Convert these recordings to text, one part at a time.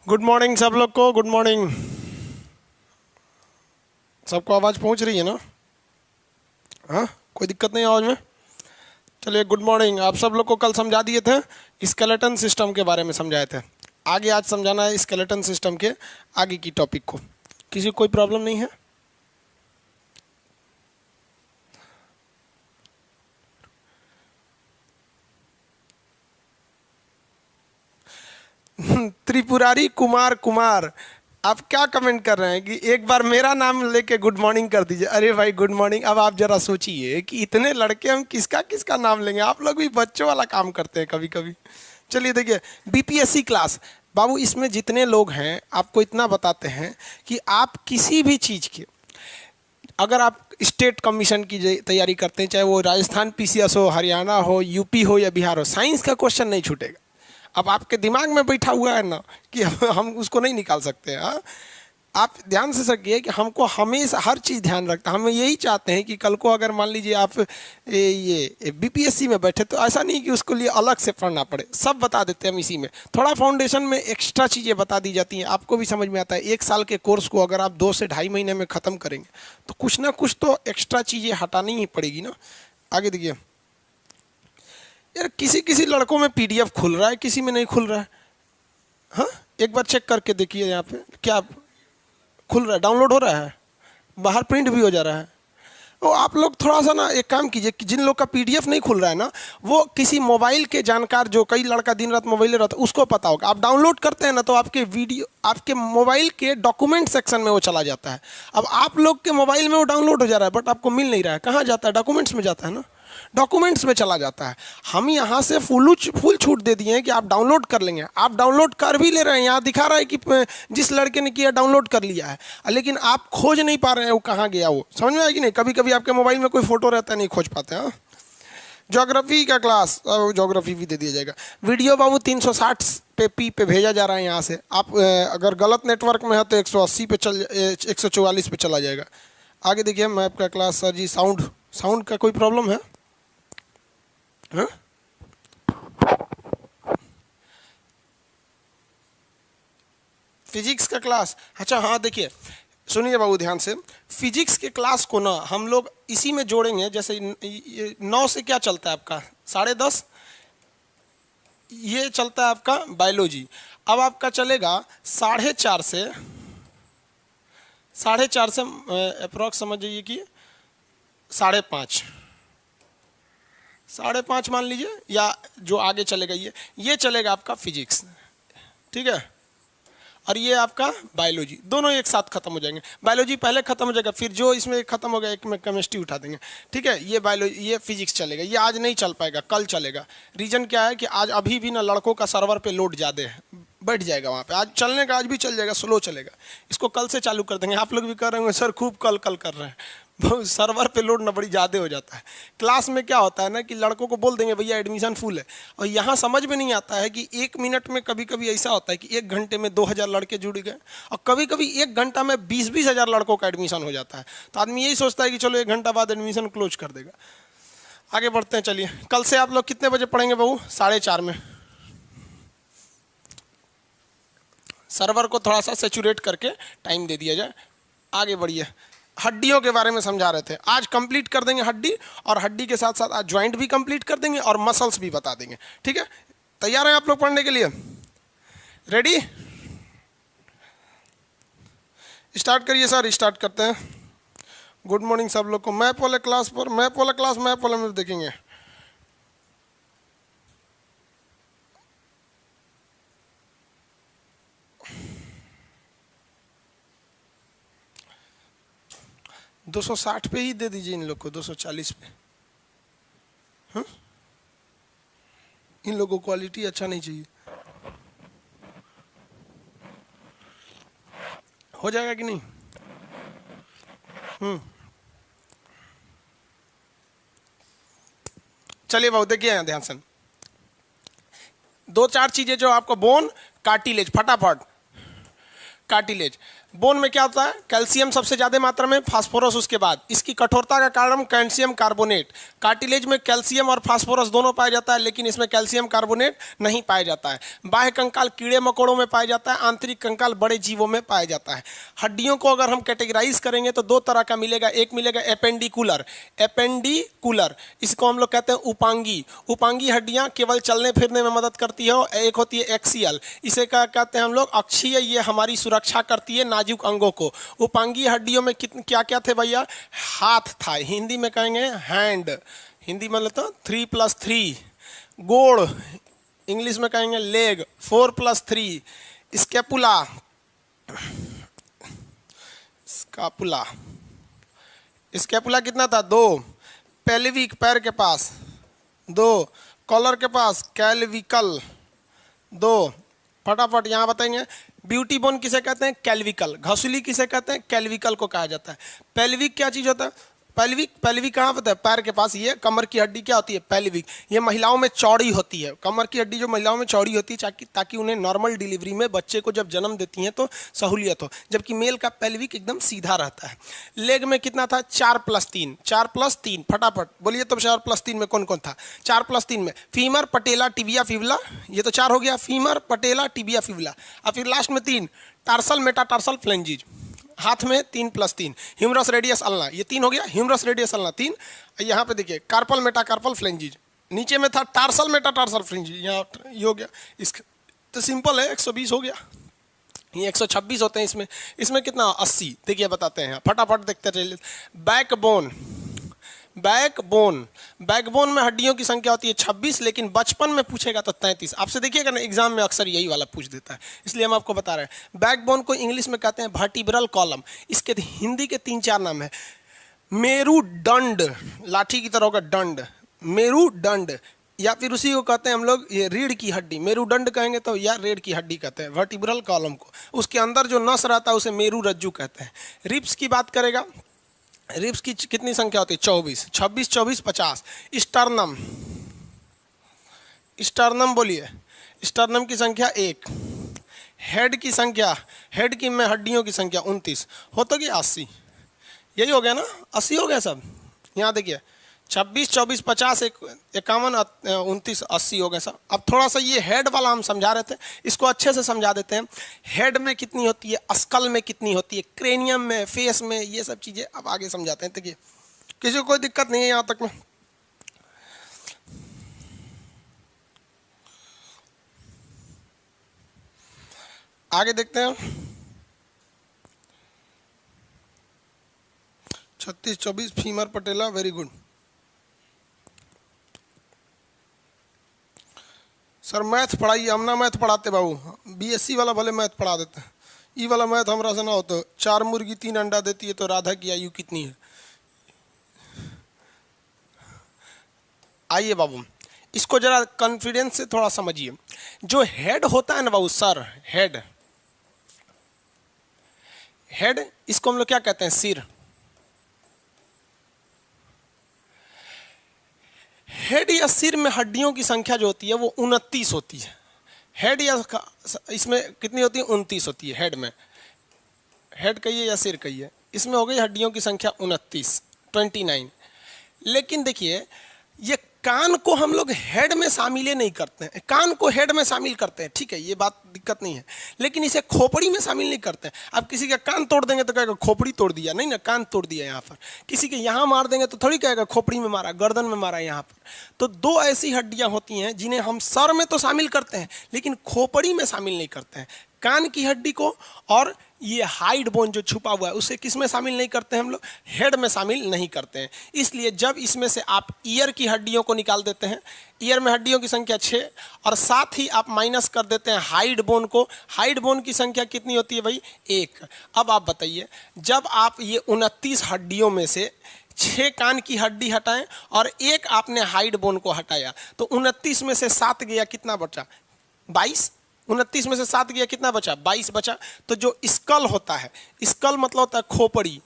Good morning सब लोग को। Good morning. सबको आवाज़ पहुंच रही है ना? हाँ, कोई दिक्कत नहीं आवाज़ में? चलिए, गुड मॉर्निंग। आप सब लोग को कल समझा दिए थे, स्केलेटन सिस्टम के बारे में समझाए थे। आगे आज समझाना है स्केलेटन सिस्टम के आगे की टॉपिक को। किसी को कोई प्रॉब्लम नहीं है? त्रिपुरारी कुमार कुमार, आप क्या कमेंट कर रहे हैं कि एक बार मेरा नाम लेके गुड मॉर्निंग कर दीजिए। अरे भाई गुड मॉर्निंग। अब आप जरा सोचिए कि इतने लड़के हम किसका किसका नाम लेंगे। आप लोग भी बच्चों वाला काम करते हैं कभी कभी। चलिए देखिए, बीपीएससी क्लास बाबू, इसमें जितने लोग हैं आपको इतना बताते हैं कि आप किसी भी चीज़ के, अगर आप स्टेट कमीशन की तैयारी करते हैं, चाहे वो राजस्थान पीसीएस हो, हरियाणा हो, यूपी हो या बिहार हो, साइंस का क्वेश्चन नहीं छूटेगा। अब आपके दिमाग में बैठा हुआ है ना कि हम उसको नहीं निकाल सकते। हाँ, आप ध्यान से सकिए कि हमको हमेशा हर चीज़ ध्यान रखता है। हम यही चाहते हैं कि कल को अगर मान लीजिए आप ये बीपीएससी में बैठे तो ऐसा नहीं कि उसको लिए अलग से पढ़ना पड़े, सब बता देते हैं हम इसी में। थोड़ा फाउंडेशन में एक्स्ट्रा चीज़ें बता दी जाती हैं, आपको भी समझ में आता है। 1 साल के कोर्स को अगर आप 2 से ढाई महीने में ख़त्म करेंगे तो कुछ ना कुछ तो एक्स्ट्रा चीज़ें हटानी ही पड़ेगी ना। आगे देखिए यार, किसी किसी लड़कों में पीडीएफ खुल रहा है, किसी में नहीं खुल रहा है। हाँ, एक बार चेक करके देखिए यहाँ पे क्या खुल रहा है, डाउनलोड हो रहा है, बाहर प्रिंट भी हो जा रहा है। तो आप लोग थोड़ा सा ना एक काम कीजिए कि जिन लोग का पीडीएफ नहीं खुल रहा है ना, वो किसी मोबाइल के जानकार, जो कई लड़का दिन रात मोबाइल रहता है, उसको पता होगा। आप डाउनलोड करते हैं ना तो आपके वीडियो आपके मोबाइल के डॉक्यूमेंट सेक्शन में वो चला जाता है। अब आप लोग के मोबाइल में वो डाउनलोड हो जा रहा है बट आपको मिल नहीं रहा है। कहाँ जाता है? डॉक्यूमेंट्स में जाता है ना, डॉक्यूमेंट्स में चला जाता है। हम यहाँ से फुल छूट दे दिए हैं कि आप डाउनलोड कर लेंगे। आप डाउनलोड कर भी ले रहे हैं, यहाँ दिखा रहा है कि जिस लड़के ने किया डाउनलोड कर लिया है, लेकिन आप खोज नहीं पा रहे हैं वो कहाँ गया। वो समझ में आया कि नहीं? कभी कभी आपके मोबाइल में कोई फोटो रहता है, नहीं खोज पाते। हाँ, ज्योग्राफी का क्लास, ज्योग्राफी भी दे दिया जाएगा। वीडियो बाबू 360 पे भेजा जा रहा है यहाँ से। आप अगर गलत नेटवर्क में है तो 180 पे 144 पे चला जाएगा। आगे देखिए मैप का क्लास। सर जी साउंड का कोई प्रॉब्लम है? हाँ? फिजिक्स का क्लास, अच्छा हाँ देखिए सुनिए बाबू ध्यान से। फिजिक्स के क्लास को ना हम लोग इसी में जोड़ेंगे। जैसे 9 से क्या चलता है आपका? 10:30 ये चलता है आपका बायोलॉजी। अब आपका चलेगा 4:30 से अप्रॉक्स समझ जाइए कि 5:30, 5:30 मान लीजिए, या जो आगे चलेगा ये चलेगा आपका फिजिक्स, ठीक है। और ये आपका बायोलॉजी, दोनों एक साथ खत्म हो जाएंगे। बायोलॉजी पहले खत्म हो जाएगा, फिर जो इसमें खत्म हो गया एक में केमिस्ट्री उठा देंगे, ठीक है। ये बायोलॉजी, ये फिजिक्स चलेगा। ये आज नहीं चल पाएगा, कल चलेगा। रीजन क्या है कि आज अभी भी ना लड़कों का सर्वर पे लोड ज़्यादा है, बैठ जाएगा वहाँ पे। आज चलने का, आज भी चल जाएगा, स्लो चलेगा। इसको कल से चालू कर देंगे। आप लोग भी कर रहे होंगे सर खूब कल कर रहे हैं। सर्वर पे लोड ना बड़ी ज़्यादा हो जाता है। क्लास में क्या होता है ना कि लड़कों को बोल देंगे भैया एडमिशन फुल है, और यहाँ समझ में नहीं आता है कि 1 मिनट में कभी कभी ऐसा होता है कि 1 घंटे में 2000 लड़के जुड़ गए, और कभी कभी 1 घंटा में 20-20 हज़ार लड़कों का एडमिशन हो जाता है। तो आदमी यही सोचता है कि चलो 1 घंटा बाद एडमिशन क्लोज कर देगा। आगे बढ़ते हैं। चलिए, कल से आप लोग कितने बजे पढ़ेंगे बहू? 4:30 में। सर्वर को थोड़ा सा सेचुरेट करके टाइम दे दिया जाए। आगे बढ़िए। हड्डियों के बारे में समझा रहे थे, आज कंप्लीट कर देंगे हड्डी, और हड्डी के साथ साथ आज ज्वाइंट भी कंप्लीट कर देंगे और मसल्स भी बता देंगे, ठीक है। तैयार हैं आप लोग पढ़ने के लिए? रेडी? स्टार्ट करिए सर, स्टार्ट करते हैं। गुड मॉर्निंग सब लोग को। मैप वाले क्लास पर, मैप वाला क्लास मैप वाले में देखेंगे। दो 260 पे ही दे दीजिए इन लोग को, 240 पे। हाँ? इन लोगों को क्वालिटी अच्छा नहीं चाहिए। हो जाएगा कि नहीं? चलिए बहुत देखिए यहाँ ध्यान से। 2-4 चीजें जो आपको, बोन, कार्टिलेज, फटाफट। कार्टिलेज, बोन में क्या होता है, कैल्शियम सबसे ज्यादा मात्रा में, फास्फोरस उसके बाद। इसकी कठोरता का कारण कैल्शियम कार्बोनेट। कार्टिलेज में कैल्शियम और फास्फोरस दोनों पाया जाता है, लेकिन इसमें कैल्शियम कार्बोनेट नहीं पाया जाता है। बाह्य कंकाल कीड़े मकोड़ों में पाया जाता है, आंतरिक कंकाल बड़े जीवों में पाया जाता है। हड्डियों को अगर हम कैटेगराइज करेंगे तो दो तरह का मिलेगा। एक मिलेगा एपेंडिकुलर, एपेंडिकुलर इसको हम लोग कहते हैं उपांगी। उपांगी हड्डियां केवल चलने फिरने में मदद करती है। एक होती है एक्सियल, इसे क्या कहते हैं हम लोग, अक्षीय, ये हमारी सुरक्षा करती है नाजुक अंगों को। उपांगी हड्डियों में क्या क्या थे भैया, हाथ था, हिंदी में कहेंगे हैंड, हिंदी में लेते 3+3, गोड़ इंग्लिश में कहेंगे लेग, 4+3, स्कैपुला, स्कैपुला, स्कैपुला कितना था, 2, पेल्विक पैर के पास 2, कॉलर के पास कैल्विकल 2, फटाफट यहाँ बताएंगे। ब्यूटी बोन किसे कहते हैं, कैल्विकल। घसुली किसे कहते हैं, कैल्विकल को कहा जाता है। पेल्विक क्या चीज होता है, पेल्विक, पेल्विक कहाँ होता है, पैर के पास। ये कमर की हड्डी क्या होती है, पेल्विक। ये महिलाओं में चौड़ी होती है, कमर की हड्डी जो महिलाओं में चौड़ी होती है ताकि उन्हें नॉर्मल डिलीवरी में बच्चे को जब जन्म देती हैं तो सहूलियत हो, जबकि मेल का पेल्विक एकदम सीधा रहता है। लेग में कितना था, 4+3, 4+3, फटाफट बोलिए तो 4+3 में कौन कौन था। 4+3 में फीमर, पटेला, टिबिया, फिबुला, ये तो 4 हो गया, फीमर, पटेला, टिबिया, फिबुला। और फिर लास्ट में 3, टार्सल, मेटाटार्सल, फ्लेंजिज। हाथ में 3+3, ह्यूमरस, रेडियस, अल्ना, ये 3 हो गया, ह्यूमरस, रेडियस, अल्ना 3। यहाँ पे देखिए कार्पल, मेटाकार्पल, फ्लेंजिज। नीचे में था टार्सल, मेटाटार्सल, फ्लेंजिज, यहाँ ये हो गया। इसका तो सिंपल है, 120 हो गया। ये 126 होते हैं इसमें। इसमें कितना, 80। देखिए बताते हैं, फटाफट देखते चलिए। बैकबोन, बैकबोन, बैकबोन में हड्डियों की संख्या होती है 26, लेकिन बचपन में पूछेगा तो 33। आपसे देखिएगा ना एग्जाम में अक्सर यही वाला पूछ देता है, इसलिए हम आपको बता रहे हैं। बैकबोन को इंग्लिश में कहते हैं वर्टिब्रल कॉलम। इसके हिंदी के 3-4 नाम है। मेरुदंड, लाठी की तरह का दंड, मेरुदंड, या फिर उसी को कहते हैं हम लोग ये रीढ़ की हड्डी, मेरुदंड कहेंगे तो, या रीढ़ की हड्डी कहते हैं वर्टिब्रल कॉलम को। उसके अंदर जो नस रहता है उसे मेरुरज्जु कहते हैं। रिब्स की बात करेगा, रिब्स की कितनी संख्या होती है, 24, 26, 24, 50। स्टर्नम, स्टर्नम बोलिए, स्टर्नम की संख्या 1। हेड की संख्या, हेड की में हड्डियों की संख्या 29, हो तो क्या 80, यही हो गया ना, 80 हो गया सब। यहाँ देखिए 26, 24, 50, 51, 29, 80 हो गए सब। अब थोड़ा सा ये हेड वाला हम समझा रहे थे, इसको अच्छे से समझा देते हैं। हेड में कितनी होती है, स्कल में कितनी होती है, क्रेनियम में, फेस में, ये सब चीज़ें अब आगे समझाते हैं। देखिए किसी को कोई दिक्कत नहीं है यहाँ तक में। आगे देखते हैं। 36, 24, फीमर, पटेला, वेरी गुड। सर मैथ पढ़ाइए, हम ना मैथ पढ़ाते बाबू, बीएससी वाला भले मैथ पढ़ा देते हैं, ई वाला मैथ हमरा से ना होता। 4 मुर्गी 3 अंडा देती है तो राधा की आयु कितनी है। आइए बाबू, इसको जरा कॉन्फिडेंस से थोड़ा समझिए। जो हेड होता है ना बाबू, सर हेड, हेड इसको हम लोग क्या कहते हैं, सिर। हेड या सिर में हड्डियों की संख्या जो होती है वो 29 होती है। हेड या इसमें कितनी होती है, 29 होती है हेड में। हेड कहिए या सिर कहिए, इसमें हो गई हड्डियों की संख्या 29। लेकिन देखिए ये कान को हम लोग हेड में शामिल नहीं करते हैं, कान को हेड में शामिल करते हैं, ठीक है, ये बात दिक्कत नहीं है, लेकिन इसे खोपड़ी में शामिल नहीं करते हैं। अब किसी का कान तोड़ देंगे तो कहेगा खोपड़ी तोड़ दिया, नहीं ना, कान तोड़ दिया। यहाँ पर किसी के यहाँ मार देंगे तो थोड़ी कहेगा खोपड़ी में मारा, गर्दन में मारा। यहाँ पर तो 2 ऐसी हड्डियाँ होती हैं जिन्हें हम सर में तो शामिल करते हैं लेकिन खोपड़ी में शामिल नहीं करते हैं। कान की हड्डी को और ये हाइड बोन जो छुपा हुआ है उसे किस में शामिल नहीं करते हैं हम लोग, हेड में शामिल नहीं करते हैं। इसलिए जब इसमें से आप ईयर की हड्डियों को निकाल देते हैं, ईयर में हड्डियों की संख्या 6, और साथ ही आप माइनस कर देते हैं हाइड बोन को, हाइड बोन की संख्या कितनी होती है भाई, 1। अब आप बताइए, जब आप ये 29 हड्डियों में से 6 कान की हड्डी हटाएं और 1 आपने हाइड बोन को हटाया तो 29 में से 7 गया, कितना बचा, 22। 29 में से 7 गया, कितना बचा, 22 बचा। तो जो स्कल होता है, स्कल मतलब होता है खोपड़ी,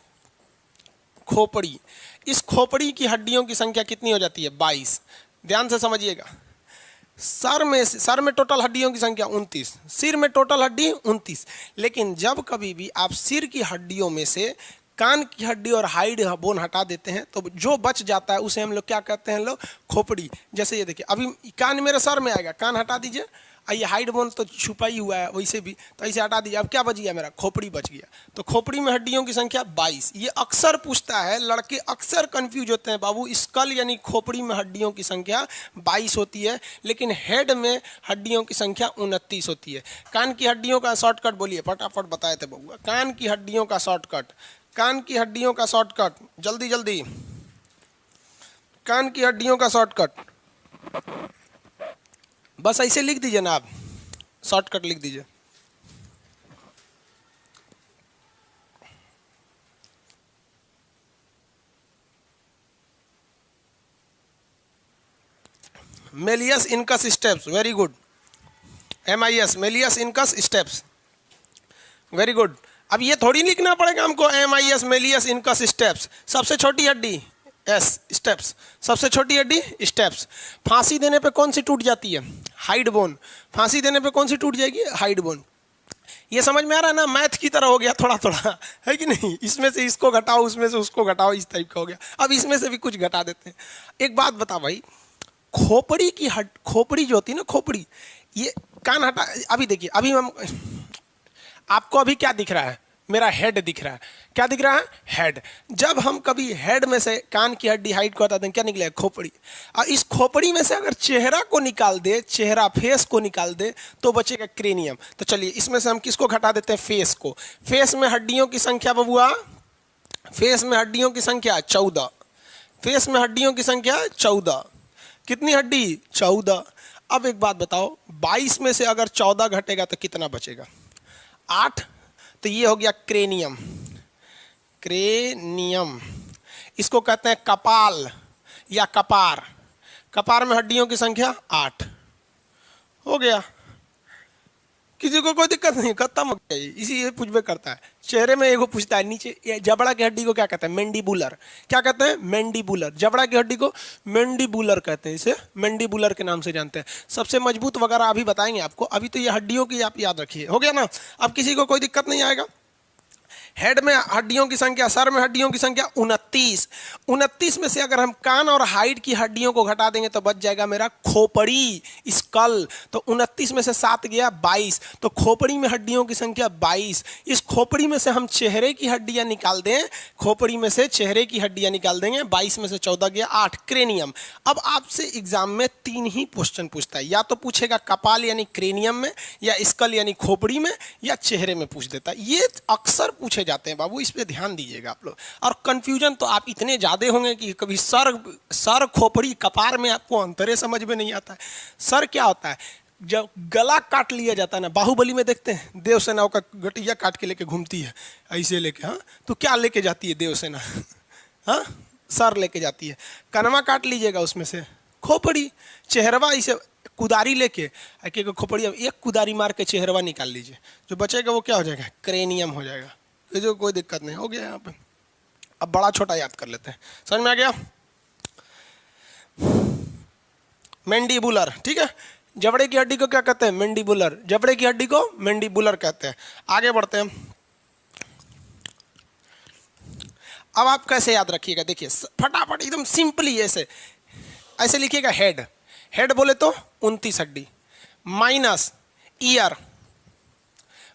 खोपड़ी, इस खोपड़ी की हड्डियों की संख्या कितनी हो जाती है, 22। ध्यान से समझिएगा, सर में टोटल हड्डियों की संख्या 29, सिर में टोटल हड्डी 29। लेकिन जब कभी भी आप सिर की हड्डियों में से कान की हड्डी और हाइड बोन हटा देते हैं तो जो बच जाता है उसे हम लोग क्या कहते हैं लोग, खोपड़ी। जैसे ये देखिए, अभी कान मेरे सर में आएगा, कान हटा दीजिए, ये हाइड बोन तो छुपा ही हुआ है वैसे भी, तो ऐसे हटा दीजिए, अब क्या बच गया मेरा, खोपड़ी बच गया। तो खोपड़ी में हड्डियों की संख्या 22। ये अक्सर पूछता है, लड़के अक्सर कंफ्यूज होते हैं, बाबू स्कल यानी खोपड़ी में हड्डियों की संख्या 22 होती है, लेकिन हेड में हड्डियों की संख्या 29 होती है। कान की हड्डियों का शॉर्टकट बोलिए, फटाफट बताए थे बबुआ, कान की हड्डियों का शॉर्टकट, कान की हड्डियों का शॉर्टकट, जल्दी जल्दी, कान की हड्डियों का शॉर्टकट, बस ऐसे लिख दीजिए ना, आप शॉर्टकट लिख दीजिए। Malleus incus steps, very good, MIS malleus incus steps, very good. अब ये थोड़ी लिखना पड़ेगा हमको, MIS मेलियस इनकस स्टेप्स, सबसे छोटी हड्डी S स्टेप्स, सबसे छोटी हड्डी स्टेप्स। फांसी देने पे कौन सी टूट जाती है, हाइड बोन, फांसी देने पे कौन सी टूट जाएगी, हाइड बोन। ये समझ में आ रहा है ना, मैथ की तरह हो गया थोड़ा थोड़ा, है कि नहीं, इसमें से इसको घटाओ उसमें से उसको घटाओ, इस टाइप का हो गया। अब इसमें से भी कुछ घटा देते हैं। एक बात बता भाई, खोपड़ी की खोपड़ी जो होती है ना, खोपड़ी, ये कान हटा, अभी देखिए, अभी हम आपको अभी क्या दिख रहा है, मेरा हेड दिख रहा है, क्या दिख रहा है, हेड। जब हम कभी हेड में से कान की हड्डी हाइट को हटाते हैं, क्या निकलेगा, खोपड़ी। और इस खोपड़ी में से अगर चेहरा को निकाल दे, चेहरा फेस को निकाल दे, तो बचेगा क्रेनियम। तो चलिए इसमें से हम किसको घटा देते हैं, फेस को। फेस में हड्डियों की संख्या बबुआ, फेस में हड्डियों की संख्या 14, फेस में हड्डियों की संख्या 14, कितनी हड्डी, 14। अब एक बात बताओ, 22 में से अगर 14 घटेगा तो कितना बचेगा, 8। तो ये हो गया क्रेनियम, क्रेनियम, इसको कहते हैं कपाल या कपार। कपार में हड्डियों की संख्या 8 हो गया, किसी को कोई दिक्कत नहीं, खत्म हो गया। इसी ये पूछबे करता है, चेहरे में एगो पूछता है, नीचे जबड़ा की हड्डी को क्या कहते हैं, मैंडिबुलर, क्या कहते हैं, मैंडिबुलर। जबड़ा की हड्डी को मैंडिबुलर कहते हैं, इसे मैंडिबुलर के नाम से जानते हैं। सबसे मजबूत वगैरह अभी बताएंगे आपको, अभी तो ये हड्डियों की आप याद रखिए, हो गया ना। अब किसी को कोई दिक्कत नहीं आएगा। हेड में हड्डियों की संख्या, सर में हड्डियों की संख्या 29। 29 में से अगर हम कान और हाइड की हड्डियों को घटा देंगे तो बच जाएगा मेरा खोपड़ी, स्कल। तो 29 में से 7 गया 22, तो खोपड़ी में हड्डियों की संख्या 22। इस खोपड़ी में से हम चेहरे की हड्डियां निकाल दें, खोपड़ी में से चेहरे की हड्डियां निकाल देंगे, 22 में से 14 गया 8, क्रेनियम। अब आपसे एग्जाम में 3 ही क्वेश्चन पूछता है, या तो पूछेगा कपाल यानी क्रेनियम में, या स्कल यानी खोपड़ी में, या चेहरे में पूछ देता है। ये अक्सर पूछे जाते हैं बाबू, इस पे ध्यान दीजिएगा आप लोग। और कंफ्यूजन तो आप इतने ज्यादा होंगे कि कभी सर खोपड़ी कपार में आपको अंतरे समझ में नहीं आता है। सर क्या होता है, जब गला काट लिया जाता है ना, बाहुबली में देखते हैं देवसेना का गटिया काट के लेके घूमती है, ऐसे लेके, हाँ, तो क्या लेके जाती है देवसेना, हाँ, सर लेके जाती है। कनवा काट लीजिएगा, उसमें से खोपड़ी, चेहरवा इसे कुदारी लेके खोपड़ी, एक कुदारी मार के चेहरवा निकाल लीजिए, जो बचेगा वो क्या हो जाएगा, क्रेनियम हो जाएगा। जो कोई दिक्कत नहीं, हो गया यहाँ पे। अब बड़ा छोटा याद कर लेते हैं, समझ में आ गया। मैंडिबुलर, ठीक है। जबड़े की हड्डी को क्या कहते हैं, मैंडिबुलर। जबड़े की हड्डी को मैंडिबुलर कहते हैं। आगे बढ़ते हैं। अब आप कैसे याद रखिएगा, देखिए फटाफट एकदम सिंपली ऐसे लिखिएगा। हेड, हेड बोले तो 29 हड्डी, minus year,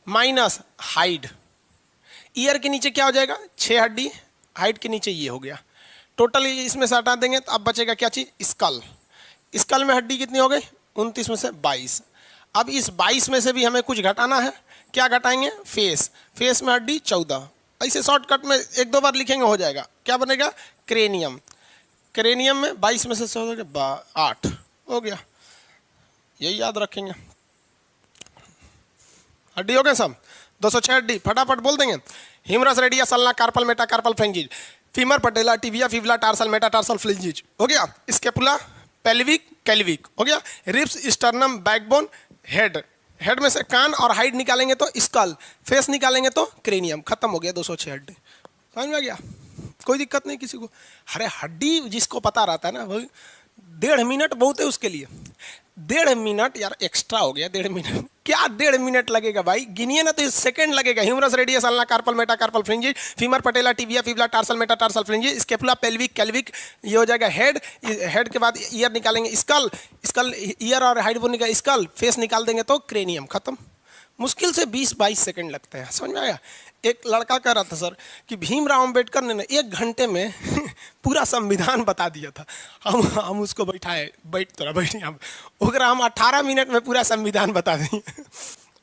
minus hide. Year के नीचे क्या हो जाएगा, 6 हड्डी, हाइट के नीचे ये हो गया। टोटल इसमें से हटा देंगे तो अब बचेगा क्या चीज, स्कल। स्कल में हड्डी कितनी हो गई, 29 में से 22। अब इस 22 में से भी हमें कुछ घटाना है, क्या घटाएंगे, फेस। फेस में हड्डी 14। ऐसे शॉर्टकट में 1-2 बार लिखेंगे हो जाएगा। क्या बनेगा, क्रेनियम। क्रेनियम में 22 में से 14 8 हो गया, यही याद रखेंगे। हड्डी हो गए सब, 206 हड्डी, फटाफट बोल देंगे। Humerus, radius, ulna, carpal, metacarpal, phalanges, femur, patella, tibia, fibula, tarsal, metatarsal, phalanges हो गया। स्केपुला, पेल्विक, कैल्विक हो गया। Ribs, sternum, backbone, head. Head में से कान और हाइड निकालेंगे तो स्कल, फेस निकालेंगे तो क्रेनियम। खत्म हो गया 206 हड्डी। समझ में आ गया, कोई दिक्कत नहीं किसी को। अरे हड्डी जिसको पता रहता है ना, वही 1.5 मिनट बहुत है उसके लिए। 1.5 मिनट यार एक्स्ट्रा हो गया, 1.5 मिनट क्या 1.5 मिनट लगेगा भाई, गिनिए ना तो सेकंड लगेगा। Humerus radius ulna carpal metacarpal phalanges, femur patella tibia fibula tarsal metatarsal phalanges, scapula pelvic clavicle, ये हो जाएगा हेड। हेड के बाद ईयर निकालेंगे, स्कल, स्कल ईयर और हाइड बोन का स्कल, फेस निकाल देंगे तो क्रेनियम, खत्म। मुश्किल से 20-22 सेकंड लगते हैं, समझ में आया। एक लड़का कह रहा था सर कि भीमराव अम्बेडकर ने 1 घंटे में पूरा संविधान बता दिया था। हम उसको बैठाए, बैठ तोरा बैठ यहाँ, ओकरा हम 18 मिनट में पूरा संविधान बता दें।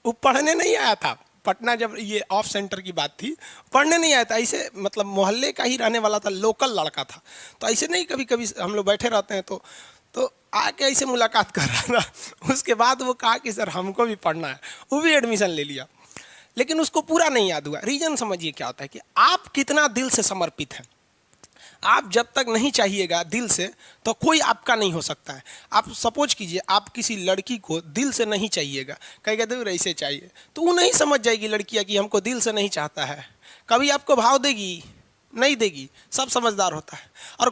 वो पढ़ने नहीं आया था, पटना जब ये ऑफ सेंटर की बात थी, पढ़ने नहीं आया था, ऐसे मतलब मोहल्ले का ही रहने वाला था, लोकल लड़का था। तो ऐसे नहीं, कभी कभी हम लोग बैठे रहते हैं तो आके ऐसे मुलाकात कर रहा था। उसके बाद वो कहा कि सर हमको भी पढ़ना है, वो भी एडमिशन ले लिया, लेकिन उसको पूरा नहीं याद हुआ। रीजन समझिए क्या होता है कि आप कितना दिल से समर्पित हैं। आप जब तक नहीं चाहिएगा दिल से तो कोई आपका नहीं हो सकता है। आप सपोज कीजिए आप किसी लड़की को दिल से नहीं चाहिएगा, कहेगा दूर ऐसे चाहिए, तो वो नहीं समझ जाएगी लड़कियाँ कि हमको दिल से नहीं चाहता है। कभी आपको भाव देगी, नहीं देगी, सब समझदार होता है। और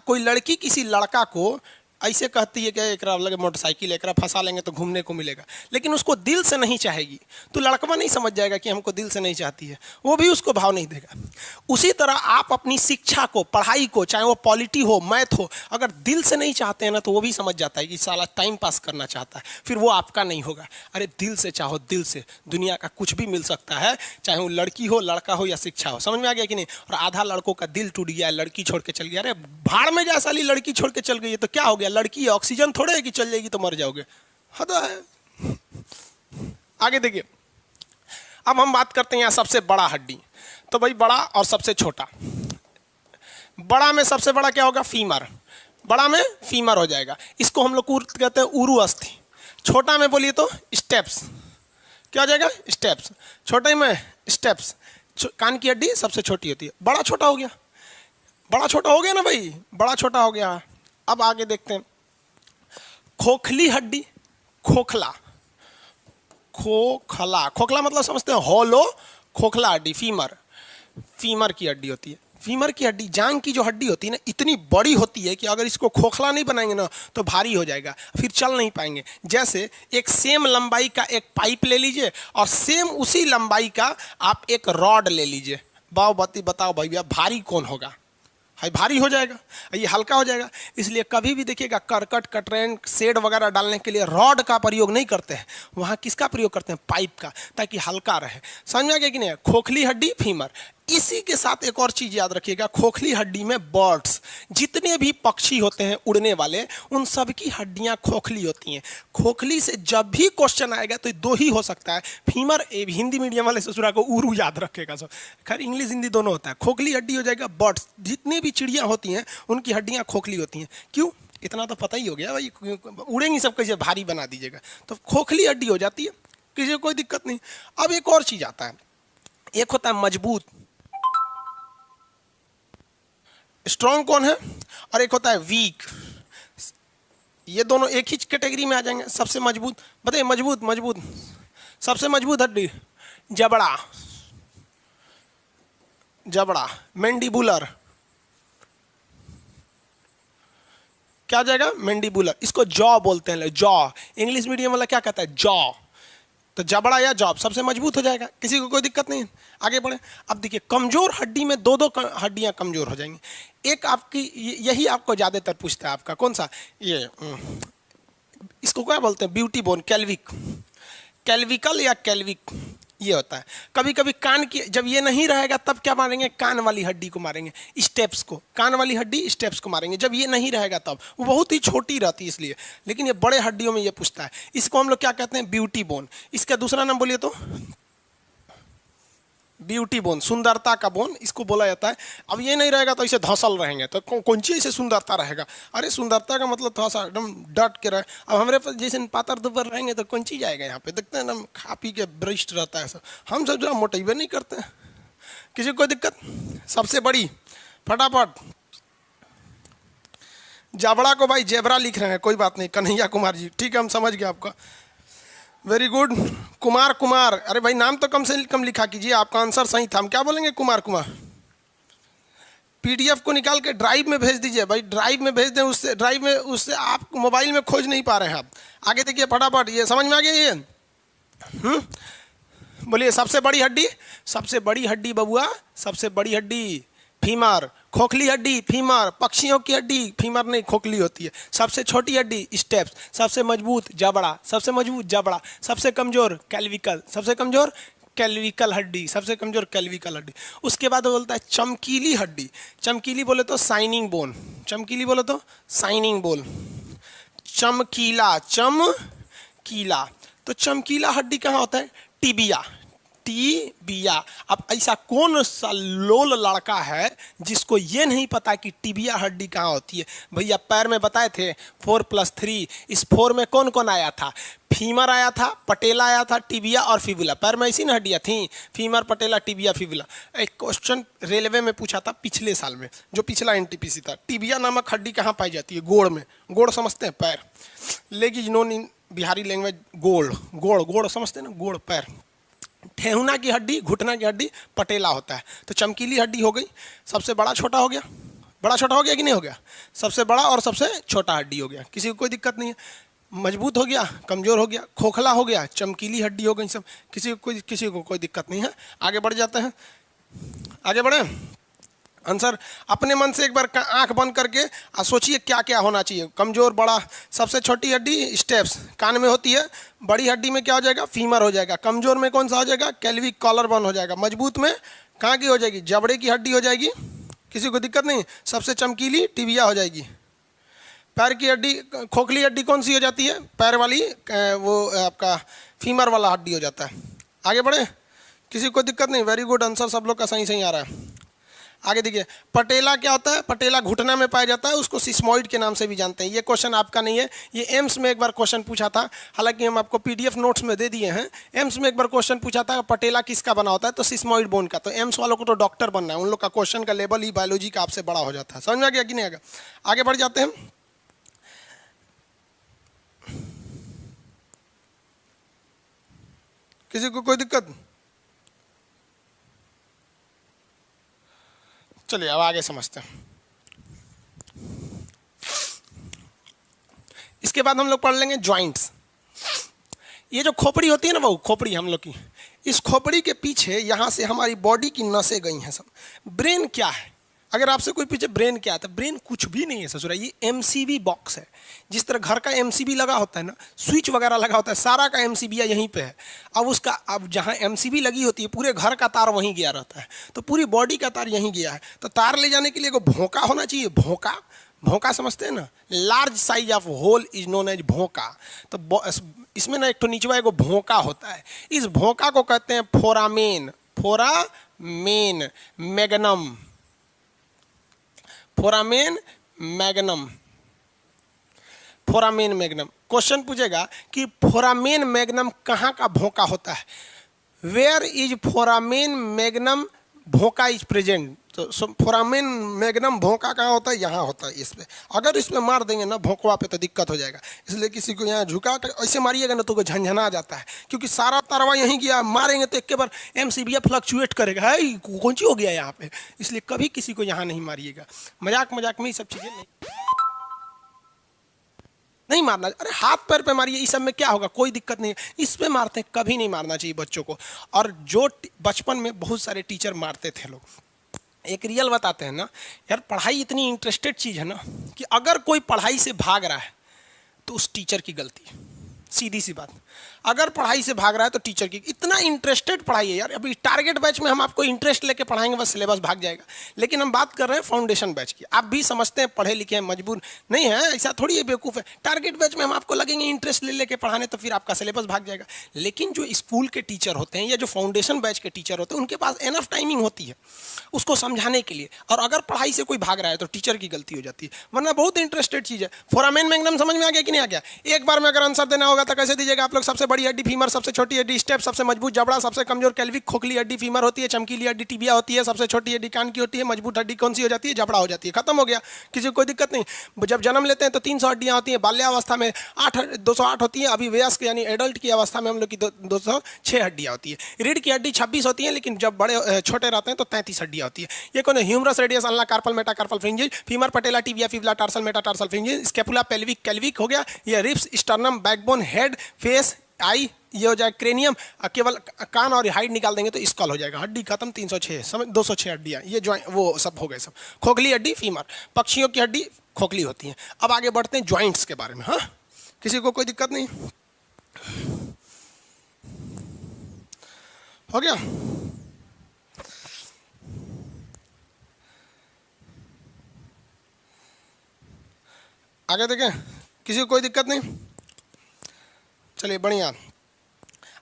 कोई लड़की किसी लड़का को ऐसे कहती है कि एकरा लगे मोटरसाइकिल, एकरा फंसा लेंगे तो घूमने को मिलेगा, लेकिन उसको दिल से नहीं चाहेगी, तो लड़का नहीं समझ जाएगा कि हमको दिल से नहीं चाहती है, वो भी उसको भाव नहीं देगा। उसी तरह आप अपनी शिक्षा को, पढ़ाई को, चाहे वो पॉलिटी हो, मैथ हो, अगर दिल से नहीं चाहते हैं ना तो वो भी समझ जाता है कि साला टाइम पास करना चाहता है, फिर वो आपका नहीं होगा। अरे दिल से चाहो, दिल से दुनिया का कुछ भी मिल सकता है, चाहे वो लड़की हो, लड़का हो या शिक्षा हो। समझ में आ गया कि नहीं। और आधा लड़कों का दिल टूट गया, लड़की छोड़ के चल गया। अरे भाड़ में जा साली, लड़की छोड़ के चल गई है तो क्या हो गया, लड़की ऑक्सीजन थोड़े है कि चल जाएगी तो मर जाओगे, हद है। आगे देखिए, अब हम बात करते हैं यहाँ सबसे बड़ा हड्डी। तो भाई बड़ा और सबसे छोटा, बड़ा में सबसे बड़ा क्या होगा, फीमर, बड़ा में फीमर हो जाएगा, इसको हम लोग कहते हैं उरु अस्थि। छोटा में बोलिए तो स्टेप्स, क्या हो जाएगा, स्टेप्स। छोटे में स्टेप्स, कान की हड्डी सबसे छोटी होती है। बड़ा छोटा हो गया, बड़ा छोटा हो गया ना भाई, बड़ा छोटा हो गया। अब आगे देखते हैं, खोखली हड्डी, खोखला, खोखला, खोखला मतलब समझते हैं हॉलो, खोखला हड्डी, फीमर, फीमर की हड्डी होती है। फीमर की हड्डी, जांग की जो हड्डी होती है ना, इतनी बड़ी होती है कि अगर इसको खोखला नहीं बनाएंगे ना तो भारी हो जाएगा, फिर चल नहीं पाएंगे। जैसे एक सेम लंबाई का एक पाइप ले लीजिए और सेम उसी लंबाई का आप एक रॉड ले लीजिए, बताओ भैया भारी कौन होगा, है भारी हो जाएगा, ये हल्का हो जाएगा। इसलिए कभी भी देखिएगा करकट, कटरैन, शेड वगैरह डालने के लिए रॉड का प्रयोग नहीं करते हैं, वहाँ किसका प्रयोग करते हैं, पाइप का, ताकि हल्का रहे। समझ में आ गया कि नहीं। खोखली हड्डी, फीमर। इसी के साथ एक और चीज़ याद रखिएगा, खोखली हड्डी में बर्ड्स, जितने भी पक्षी होते हैं उड़ने वाले, उन सब की हड्डियाँ खोखली होती हैं। खोखली से जब भी क्वेश्चन आएगा तो 2 ही हो सकता है, फीमर, हिंदी मीडियम वाले ससुरा को उरू याद रखेगा सब, खैर इंग्लिश हिंदी दोनों होता है। खोखली हड्डी हो जाएगा बर्ड्स, जितनी भी चिड़िया होती हैं उनकी हड्डियाँ खोखली होती हैं। क्यों, इतना तो पता ही हो गया भाई, उड़ेंगी सब, कैसे भारी बना दीजिएगा, तो खोखली हड्डी हो जाती है, किसी को कोई दिक्कत नहीं। अब एक और चीज़ आता है, एक होता है मजबूत, स्ट्रॉन्ग कौन है, और एक होता है वीक। ये दोनों एक ही कैटेगरी में आ जाएंगे। सबसे मजबूत बताइए, मजबूत सबसे मजबूत हड्डी, जबड़ा, मैंडिबुलर, क्या जाएगा, मैंडिबुलर। इसको जॉ बोलते हैं, जॉ, इंग्लिश मीडियम वाला क्या कहता है, जॉ। तो जबड़ा या जॉब सबसे मजबूत हो जाएगा, किसी को कोई दिक्कत नहीं। आगे बढ़े, अब देखिए कमजोर हड्डी में 2 हड्डियां कमजोर हो जाएंगी। एक आपकी, यही आपको ज्यादातर पूछता है, आपका कौन सा, ये इसको क्या बोलते हैं, ब्यूटी बोन, कैल्विक, कैल्विकल या कैल्विक, ये होता है। कभी कभी कान की, जब ये नहीं रहेगा तब क्या मारेंगे, कान वाली हड्डी को मारेंगे, स्टेप्स को, कान वाली हड्डी स्टेप्स को मारेंगे, जब ये नहीं रहेगा तब। वो बहुत ही छोटी रहती है इसलिए, लेकिन ये बड़े हड्डियों में ये पूछता है। इसको हम लोग क्या कहते हैं, ब्यूटी बोन। इसका दूसरा नाम बोलिए तो ब्यूटी बोन, सुंदरता का बोन इसको बोला जाता है। अब ये नहीं रहेगा तो इसे धंसल रहेंगे, तो कौन चीज़ से सुंदरता रहेगा, अरे सुंदरता का मतलब थोड़ा सा एकदम डट के रहे। अब हमारे पास जैसे पातर दुबर रहेंगे तो कौन चीज़ आएगा, यहाँ पे देखते हैं एकदम खा पी के बरिष्ठ रहता है सब, हम सब जरा मोटेबे नहीं करते हैं, किसी को कोई दिक्कत। सबसे बड़ी, फटाफट, जाबड़ा को भाई जेबरा लिख रहे हैं, कोई बात नहीं, कन्हैया कुमार जी, ठीक है हम समझ गए आपका, वेरी गुड। कुमार, अरे भाई नाम तो कम से कम लिखा कीजिए, आपका आंसर सही था, हम क्या बोलेंगे, कुमार। पीडीएफ को निकाल के ड्राइव में भेज दीजिए भाई, ड्राइव में भेज दें, उससे ड्राइव में, उससे आप मोबाइल में खोज नहीं पा रहे हैं आप। आगे देखिए फटाफट, ये समझ में आ गया ये? बोलिए सबसे बड़ी हड्डी, सबसे बड़ी हड्डी बबुआ, सबसे बड़ी हड्डी फीमर, खोखली हड्डी फीमर, पक्षियों की हड्डी फीमर नहीं खोखली होती है। सबसे छोटी हड्डी स्टेप्स, सबसे मजबूत जबड़ा, सबसे मजबूत जबड़ा, सबसे कमजोर कैल्विकल, सबसे कमजोर कैल्विकल हड्डी, सबसे कमजोर कैल्विकल हड्डी। उसके बाद बोलता है चमकीली हड्डी, चमकीली बोले तो साइनिंग बोन, चमकीली बोले तो साइनिंग बोन, चमकीला, चमकीला। तो चमकीला हड्डी कहाँ होता है? Tibia, tibia. अब ऐसा कौन सा लोल लड़का है जिसको ये नहीं पता कि टिबिया हड्डी कहाँ होती है? भैया पैर में बताए थे 4+3, इस 4 में कौन कौन आया था? फीमर आया था, पटेला आया था, टिबिया और फिबुला। पैर में ऐसी ना हड्डियाँ थी, फीमर, पटेला, टिबिया, फिबुला। एक क्वेश्चन रेलवे में पूछा था पिछले साल में, जो पिछला एनटीपीसी था, टिबिया नामक हड्डी कहाँ पाई जाती है? गोड़ में। गोड़ समझते हैं? पैर। लेगी नोन इन बिहारी लैंग्वेज गोड़, गोड़, गोड़ समझते हैं ना? गोड़, पैर। ठेहुना की हड्डी, घुटना की हड्डी पटेला होता है। तो चमकीली हड्डी हो गई। सबसे बड़ा छोटा हो गया, बड़ा छोटा हो गया कि नहीं हो गया? सबसे बड़ा और सबसे छोटा हड्डी हो गया, किसी को कोई दिक्कत नहीं है। मजबूत हो गया, कमजोर हो गया, खोखला हो गया, चमकीली हड्डी हो गई, सब किसी को कोई दिक्कत नहीं है। आगे बढ़ जाते हैं, आगे बढ़े। आंसर अपने मन से एक बार आंख बंद करके सोचिए क्या क्या होना चाहिए। कमजोर, बड़ा, सबसे छोटी हड्डी स्टेप्स कान में होती है। बड़ी हड्डी में क्या हो जाएगा? फीमर हो जाएगा। कमजोर में कौन सा हो जाएगा? कैल्विक कॉलर बोन हो जाएगा। मजबूत में कहाँ की हो जाएगी? जबड़े की हड्डी हो जाएगी, किसी को दिक्कत नहीं। सबसे चमकीली टिबिया हो जाएगी। पैर की हड्डी, खोखली हड्डी कौन सी हो जाती है? पैर वाली, वो आपका फीमर वाला हड्डी हो जाता है। आगे बढ़े, किसी को दिक्कत नहीं। वेरी गुड, आंसर सब लोग का सही सही आ रहा है। आगे देखिए, पटेला क्या होता है? पटेला घुटना में पाया जाता है, उसको सिस्मोइड के नाम से भी जानते हैं। ये क्वेश्चन आपका नहीं है, ये एम्स में एक बार क्वेश्चन पूछा था, हालांकि हम आपको पीडीएफ नोट्स में दे दिए हैं। एम्स में एक बार क्वेश्चन पूछा था पटेला किसका बना होता है, तो सिस्मोइड बोन का। तो एम्स वालों को तो डॉक्टर बनना है, उन लोग का क्वेश्चन का लेवल ही बायोलॉजी का आपसे बड़ा हो जाता है। समझ में आ गया कि नहीं आएगा? आगे बढ़ जाते हैं। किसी को कोई दिक्कत? चलिए अब आगे समझते हैं। इसके बाद हम लोग पढ़ लेंगे जॉइंट्स। ये जो खोपड़ी होती है ना, वो खोपड़ी हम लोग की, इस खोपड़ी के पीछे यहाँ से हमारी बॉडी की नसें गई हैं सब। ब्रेन क्या है? अगर आपसे कोई पूछे ब्रेन क्या है, तो ब्रेन कुछ भी नहीं है ससुरा, ये एमसीबी बॉक्स है। जिस तरह घर का एमसीबी लगा होता है ना, स्विच वगैरह लगा होता है, सारा का एमसीबी यहीं पे है। अब जहाँ एमसीबी लगी होती है, पूरे घर का तार वहीं गया रहता है, तो पूरी बॉडी का तार यहीं गया है। तो तार ले जाने के लिए एगो भोंका होना चाहिए। भोंका, भोंका समझते हैं ना? Large size of hole is known as भोंका। तो इसमें ना एक तो नीचवा एगो भोंका होता है, इस भोंका को कहते हैं foramen. Foramen magnum, foramen magnum, foramen magnum. क्वेश्चन पूछेगा कि फोरामेन मैग्नम कहाँ का भोंका होता है? वेयर इज फोरामेन मैग्नम भोंका इज प्रेजेंट। तो फोरामेन मैग्नम भोंका कहाँ होता है? यहाँ होता है इस पे। अगर इस पे मार देंगे ना भोंकवा पे तो दिक्कत हो जाएगा, इसलिए किसी को यहाँ झुका कर ऐसे मारिएगा ना तो वो झंझना जाता है, क्योंकि सारा तारवा यहीं गया। मारेंगे तो एक के बार एमसीबी फ्लक्चुएट करेगा, है कौन सी हो गया यहाँ पे। इसलिए कभी किसी को यहाँ नहीं मारिएगा। मजाक मजाक में ये सब चीज़ें नहीं मारना। अरे हाथ पैर पे मारिए, इस सब में क्या होगा? कोई दिक्कत नहीं है। इस पे मारते हैं, कभी नहीं मारना चाहिए बच्चों को। और जो बचपन में बहुत सारे टीचर मारते थे लोग, एक रियल बताते हैं ना यार, पढ़ाई इतनी इंटरेस्टेड चीज़ है ना कि अगर कोई पढ़ाई से भाग रहा है तो उस टीचर की गलती है। सीधी सी बात, अगर पढ़ाई से भाग रहा है तो टीचर की। इतना इंटरेस्टेड पढ़ाई है यार। अभी टारगेट बैच में हम आपको इंटरेस्ट लेके पढ़ाएंगे, बस सिलेबस भाग जाएगा। लेकिन हम बात कर रहे हैं फाउंडेशन बैच की। आप भी समझते हैं पढ़े लिखे हैं, मजबूर नहीं है, ऐसा थोड़ी है, बेवकूफ़ है। टारगेट बैच में हम आपको लगेंगे इंटरेस्ट ले लेके पढ़ाने, तो फिर आपका सिलेबस भाग जाएगा। लेकिन जो स्कूल के टीचर होते हैं या जो फाउंडेशन बैच के टीचर होते हैं, उनके पास एनफ टाइमिंग होती है उसको समझाने के लिए। और अगर पढ़ाई से कोई भाग रहा है तो टीचर की गलती हो जाती है, वरना बहुत इंटरेस्टेड चीज़ है। फोरामेन मैग्नम समझ में आ गया कि नहीं आ गया? एक बार में अगर आंसर देना होगा तो कैसे दीजिएगा आप लोग? लोग सबसे बड़ी हड्डी फीमर, सबसे छोटी हड्डी स्टेप, सबसे मजबूत जबड़ा, सबसे कमजोर कैल्विक खोखली हड्डी फीमर होती है, चमकीली हड्डी टिबिया होती है, सबसे छोटी हड्डी कान की होती है, मजबूत हड्डी कौन सी हो जाती है? जबड़ा हो जाती है। खत्म हो गया, किसी को कोई दिक्कत नहीं। जब जन्म लेते हैं तो 300 हड्डियां होती हैं, बाल्यावस्था में 208 होती हैं, अभी वयस्क यानी एडल्ट की अवस्था में हम लोग की 206 हड्डियां होती है। रीढ़ की हड्डी 26 होती है, लेकिन जब बड़े छोटे रहते हैं तो 33 हड्डियां होती है। ये कौन है? Humerus, radius, ulna, carpal, metacarpal phalanges, femur, patella, tibia, fibula, tarsal, metatarsal phalanges, scapula, pelvic, clavicle हो गया, ये ribs, sternum, backbone, head, face, eye, ये हो जाए क्रेनियम। केवल कान और हाइड निकाल देंगे तो स्कल हो जाएगा। हड्डी खत्म, 306 समझ, 206 हड्डियां, ये ज्वाइंट वो सब हो गए सब। खोखली हड्डी फीमर, पक्षियों की हड्डी खोखली होती है। अब आगे बढ़ते हैं ज्वाइंट्स के बारे में। हाँ, किसी को कोई दिक्कत नहीं? हो गया? आगे देखें, किसी को कोई दिक्कत नहीं? चलिए बढ़िया।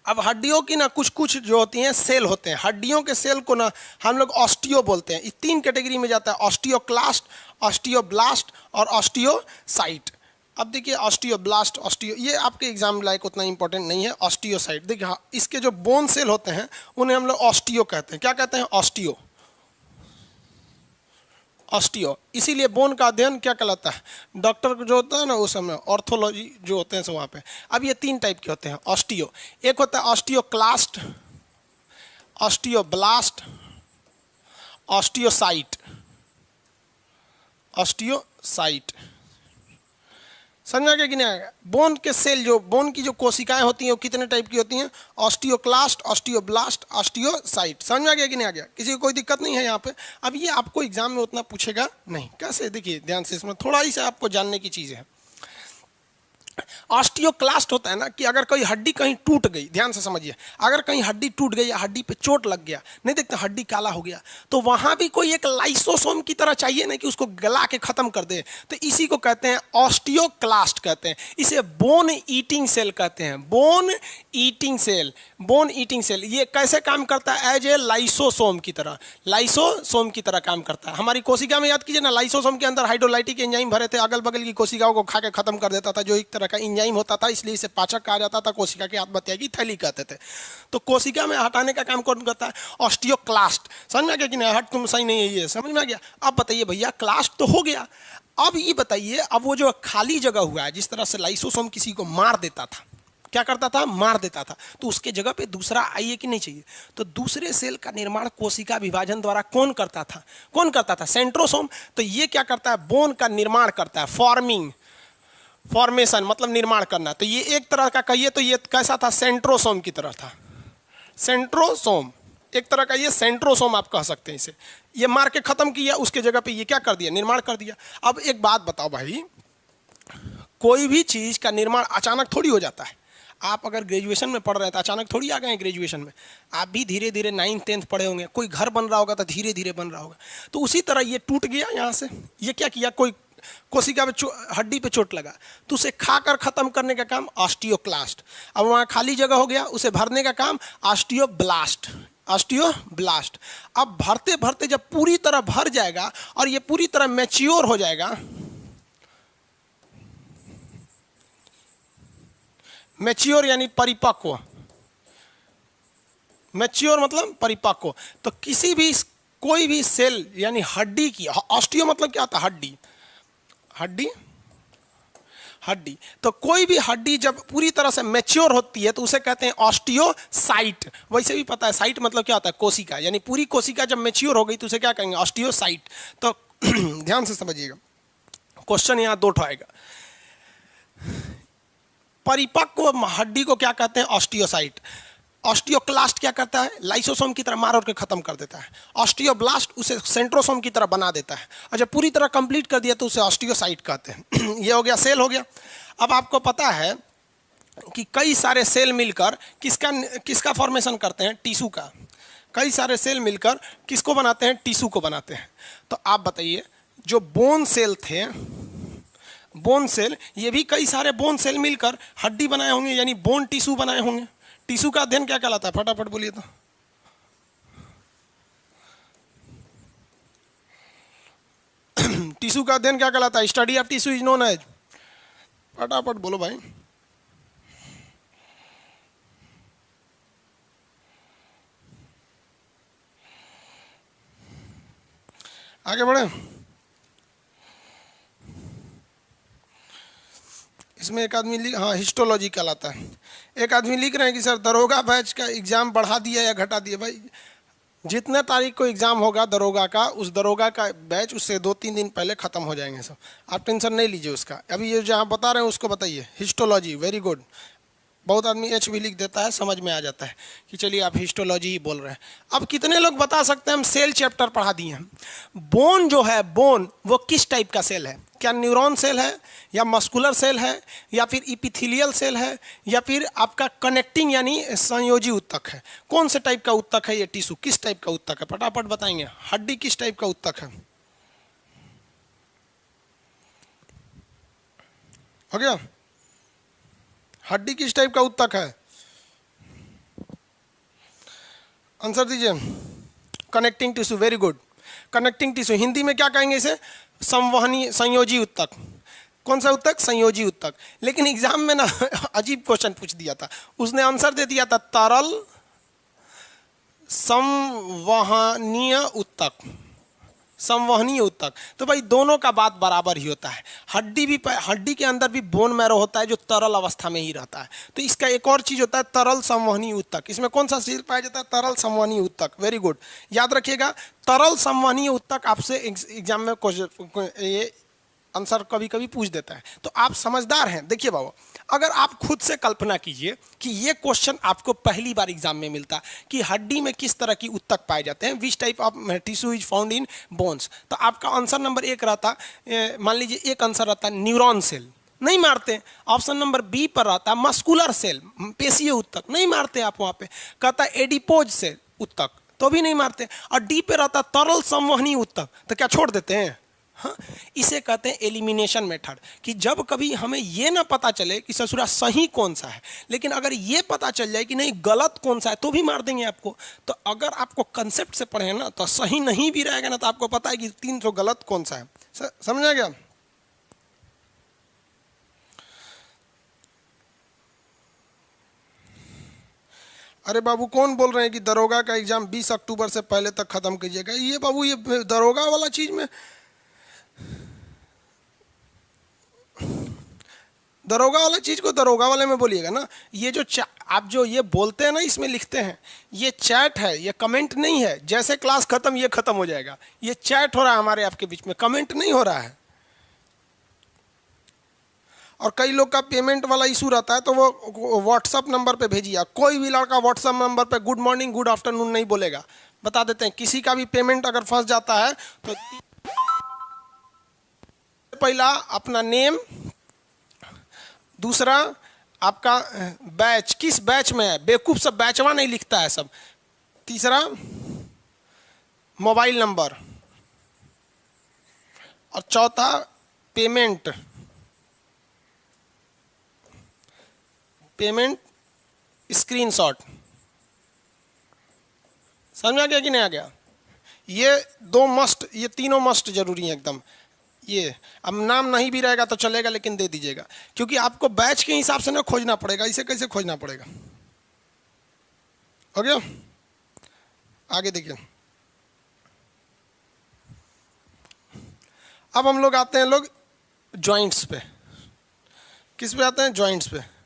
अब हड्डियों की ना कुछ कुछ जो होती हैं सेल होते हैं, हड्डियों के सेल को ना हम लोग ऑस्टियो बोलते हैं। इस 3 कैटेगरी में जाता है, ऑस्टियोक्लास्ट, ऑस्टियोब्लास्ट और ऑस्टियोसाइट। अब देखिए ऑस्टियोब्लास्ट, ये आपके एग्जाम लायक उतना इंपॉर्टेंट नहीं है। ऑस्टियोसाइट देखिए, हाँ, इसके जो बोन सेल होते हैं उन्हें हम लोग ऑस्टियो कहते हैं। क्या कहते हैं? Osteo, osteo. इसीलिए बोन का अध्ययन क्या कहलाता है? डॉक्टर जो होता है ना उस समय ऑर्थोलॉजी जो होते हैं सब वहाँ पे। अब ये 3 टाइप के होते हैं ऑस्टियो। एक होता है ऑस्टियोक्लास्ट, ऑस्टियोब्लास्ट, ऑस्टियोसाइट। ऑस्टियोसाइट समझा गया कि नहीं आएगा? बोन के सेल, जो बोन की जो कोशिकाएं होती हैं वो कितने टाइप की होती हैं? Osteoclast, osteoblast, osteocyte. समझ में आ गया कि नहीं आ गया? किसी को कोई दिक्कत नहीं है यहाँ पे? अब ये आपको एग्जाम में उतना पूछेगा नहीं। कैसे? देखिए ध्यान से, इसमें थोड़ा ही सा आपको जानने की चीज़ है। ऑस्टियोक्लास्ट होता है ना कि अगर कोई हड्डी कहीं टूट गई, ध्यान से समझिए, अगर कहीं हड्डी टूट गई या हड्डी पे चोट लग गया, नहीं देखते हड्डी काला हो गया, तो वहां भी कोई एक लाइसोसोम की तरह चाहिए ना कि उसको गला के खत्म कर दे। तो इसी को कहते हैं ऑस्टियोक्लास्ट कहते हैं। इसे बोन ईटिंग सेल कहते हैं। Bone eating cell, bone eating cell. ये कैसे काम करता है? एज ए लाइसोसोम की तरह, लाइसोसोम की तरह काम करता है। हमारी कोशिका में याद कीजिए ना, लाइसोसोम के अंदर हाइड्रोलाइटिक एंजाइम भरे थे, अगल बगल की कोशिकाओं को खा के खत्म कर देता था, जो एक तरह का एंजाइम होता था, इसलिए इसे पाचक कहा जाता था। कोशिका की आत्महत्या की थैली कहते थे। तो कोशिका में हटाने का काम कौन करता है? ऑस्टियोक्लास्ट। समझ में आ गया कि नहीं? हट तुम सही नहीं है, ये समझ में आ गया? अब बताइए भैया, क्लास्ट तो हो गया, अब ये बताइए, अब वो जो खाली जगह हुआ है, जिस तरह से लाइसोसोम किसी को मार देता था, क्या करता था? मार देता था, तो उसके जगह पे दूसरा आइए कि नहीं चाहिए? तो दूसरे सेल का निर्माण कोशिका विभाजन द्वारा कौन करता था? कौन करता था? सेंट्रोसोम। तो ये क्या करता है? बोन का निर्माण करता है। फॉर्मिंग, फॉर्मेशन मतलब निर्माण करना। तो ये एक तरह का कहिए तो ये कैसा था? सेंट्रोसोम की तरह था। सेंट्रोसोम एक तरह का, ये सेंट्रोसोम आप कह सकते हैं इसे। ये मार के खत्म किया, उसके जगह पे ये क्या कर दिया? निर्माण कर दिया। अब एक बात बताओ भाई, कोई भी चीज का निर्माण अचानक थोड़ी हो जाता है। आप अगर ग्रेजुएशन में पढ़ रहे हैं तो अचानक थोड़ी आ गए हैं ग्रेजुएशन में। आप भी धीरे धीरे 9th 10th पढ़े होंगे। कोई घर बन रहा होगा तो धीरे धीरे बन रहा होगा। तो उसी तरह ये टूट गया यहाँ से। ये क्या किया? कोई कोशिका पे हड्डी पे चोट लगा तो उसे खाकर खत्म करने का काम ऑस्टियोक्लास्ट। अब वहाँ खाली जगह हो गया, उसे भरने का काम ऑस्टियोब्लास्ट। ऑस्टियोब्लास्ट। अब भरते भरते जब पूरी तरह भर जाएगा और ये पूरी तरह मैच्योर हो जाएगा, मैच्योर यानी परिपक्व, मैच्योर मतलब परिपक्व, तो किसी भी कोई भी सेल यानी हड्डी की, ऑस्टियो मतलब क्या होता है? हड्डी, हड्डी, हड्डी। तो कोई भी हड्डी जब पूरी तरह से मैच्योर होती है तो उसे कहते हैं ऑस्टियोसाइट। वैसे भी पता है साइट मतलब क्या होता है? कोशिका। यानी पूरी कोशिका जब मैच्योर हो गई तो उसे क्या कहेंगे? ऑस्टियोसाइट। तो ध्यान से समझिएगा, क्वेश्चन यहाँ 2 आएगा। परिपक्व हड्डी को क्या कहते हैं? ऑस्टियोसाइट। ऑस्टियोक्लास्ट क्या करता है? लाइसोसोम की तरह मार के खत्म कर देता है। ऑस्टियोब्लास्ट उसे सेंट्रोसोम की तरह बना देता है, और जब पूरी तरह कंप्लीट कर दिया तो उसे ऑस्टियोसाइट कहते हैं। ये हो गया, सेल हो गया। अब आपको पता है कि कई सारे सेल मिलकर किसका फॉर्मेशन करते हैं? टिश्यू का। कई सारे सेल मिलकर किसको बनाते हैं? टिश्यू को बनाते हैं। तो आप बताइए, जो बोन सेल थे, बोन सेल, ये भी कई सारे बोन सेल मिलकर हड्डी बनाए होंगे, यानी बोन टिश्यू बनाए होंगे। टिश्यू का अध्ययन क्या कहलाता है? फटाफट बोलिए तो। टिश्यू का अध्ययन क्या कहलाता है? Study of tissue is known as, फटाफट बोलो भाई। आगे बढ़े। इसमें एक आदमी लिख, हाँ हिस्टोलॉजी कहलाता है। एक आदमी लिख रहे हैं कि सर दरोगा बैच का एग्ज़ाम बढ़ा दिया या घटा दिया। भाई जितने तारीख को एग्ज़ाम होगा दरोगा का, उस दरोगा का बैच उससे 2-3 दिन पहले ख़त्म हो जाएंगे सब, आप टेंशन नहीं लीजिए उसका। अभी ये जहाँ बता रहे हैं उसको बताइए, हिस्टोलॉजी, वेरी गुड। बहुत आदमी एच भी लिख देता है, समझ में आ जाता है कि चलिए आप हिस्टोलॉजी ही बोल रहे हैं। अब कितने लोग बता सकते हैं हम सेल चैप्टर पढ़ा दिए हैं। बोन जो है, बोन वो किस टाइप का सेल है? क्या न्यूरॉन सेल है, या मस्कुलर सेल है, या फिर इपिथेलियल सेल है, या फिर आपका कनेक्टिंग यानी संयोजी उत्तक है? कौन से टाइप का उत्तक है ये टिश्यू, किस टाइप का उत्तक है? फटाफट बताएंगे। हड्डी किस टाइप का उत्तक है? हो गया। हड्डी किस टाइप का उत्तक है? आंसर दीजिए। Connecting tissue, very good. Connecting tissue Hindi में क्या कहेंगे इसे? संवहनी संयोजी उत्तक। कौन सा उत्तक? संयोजी उत्तक। लेकिन एग्जाम में ना अजीब क्वेश्चन पूछ दिया था, उसने आंसर दे दिया था तरल संवहनीय उत्तक, संवहनीय उत्तक। तो भाई दोनों का बात बराबर ही होता है। हड्डी के अंदर भी बोन मैरो होता है जो तरल अवस्था में ही रहता है। तो इसका एक और चीज होता है तरल संवहनीय उत्तक। इसमें कौन सा सेल पाया जाता है? तरल संवहनीय उत्तक, वेरी गुड। याद रखिएगा, तरल संवहनीय उत्तक आपसे एग्जाम में ये आंसर कभी कभी पूछ देता है। तो आप समझदार हैं। देखिए बाबू, अगर आप खुद से कल्पना कीजिए कि ये क्वेश्चन आपको पहली बार एग्जाम में मिलता कि हड्डी में किस तरह की उत्तक पाए जाते हैं, which type of tissue is found in bones, तो आपका आंसर नंबर 1 रहता, मान लीजिए एक आंसर रहता न्यूरॉन सेल, नहीं मारते। ऑप्शन नंबर बी पर रहता मस्कुलर सेल, पेशीय उत्तक, नहीं मारते आप वहाँ पे। कहता एडिपोज सेल उत्तक, तो भी नहीं मारते। और डी पे रहता तरल संवहनी उत्तक, तो क्या छोड़ देते हैं? हाँ, इसे कहते हैं एलिमिनेशन मेथड। कि जब कभी हमें ये ना पता चले कि ससुरा सही कौन सा है, लेकिन अगर ये पता चल जाए कि नहीं गलत कौन सा है, तो भी मार देंगे आपको। तो अगर आपको कंसेप्ट से पढ़े ना, तो सही नहीं भी रहेगा ना, तो आपको पता है कि 300 गलत कौन सा है। समझा गया? अरे बाबू कौन बोल रहे हैं कि दरोगा का एग्जाम 20 अक्टूबर से पहले तक खत्म कीजिएगा? ये बाबू ये दरोगा वाला चीज में, दरोगा वाला चीज को दरोगा वाले में बोलिएगा ना। ये जो आप जो ये बोलते हैं ना, इसमें लिखते हैं, ये चैट है, ये कमेंट नहीं है। जैसे क्लास खत्म ये खत्म हो जाएगा। ये चैट हो रहा है हमारे आपके बीच में, कमेंट नहीं हो रहा है। और कई लोग का पेमेंट वाला इशू रहता है, तो वो व्हाट्सअप नंबर पे भेजिए। कोई भी लड़का व्हाट्सअप नंबर पे गुड मॉर्निंग गुड आफ्टरनून नहीं बोलेगा। बता देते हैं, किसी का भी पेमेंट अगर फंस जाता है तो पहला अपना नेम, दूसरा आपका बैच, किस बैच में है, बेवकूफ सब बैचवा नहीं लिखता है सब, तीसरा मोबाइल नंबर, और चौथा पेमेंट स्क्रीनशॉट। समझ आ गया कि नहीं आ गया? ये दो मस्ट, ये तीनों मस्ट जरूरी है एकदम। ये अब नाम नहीं भी रहेगा तो चलेगा, लेकिन दे दीजिएगा, क्योंकि आपको बैच के हिसाब से ना खोजना पड़ेगा। इसे कैसे खोजना पड़ेगा? हो गया? आगे देखिए। अब हम लोग आते हैं लोग जॉइंट्स पे। किस पे आते हैं? जॉइंट्स पे।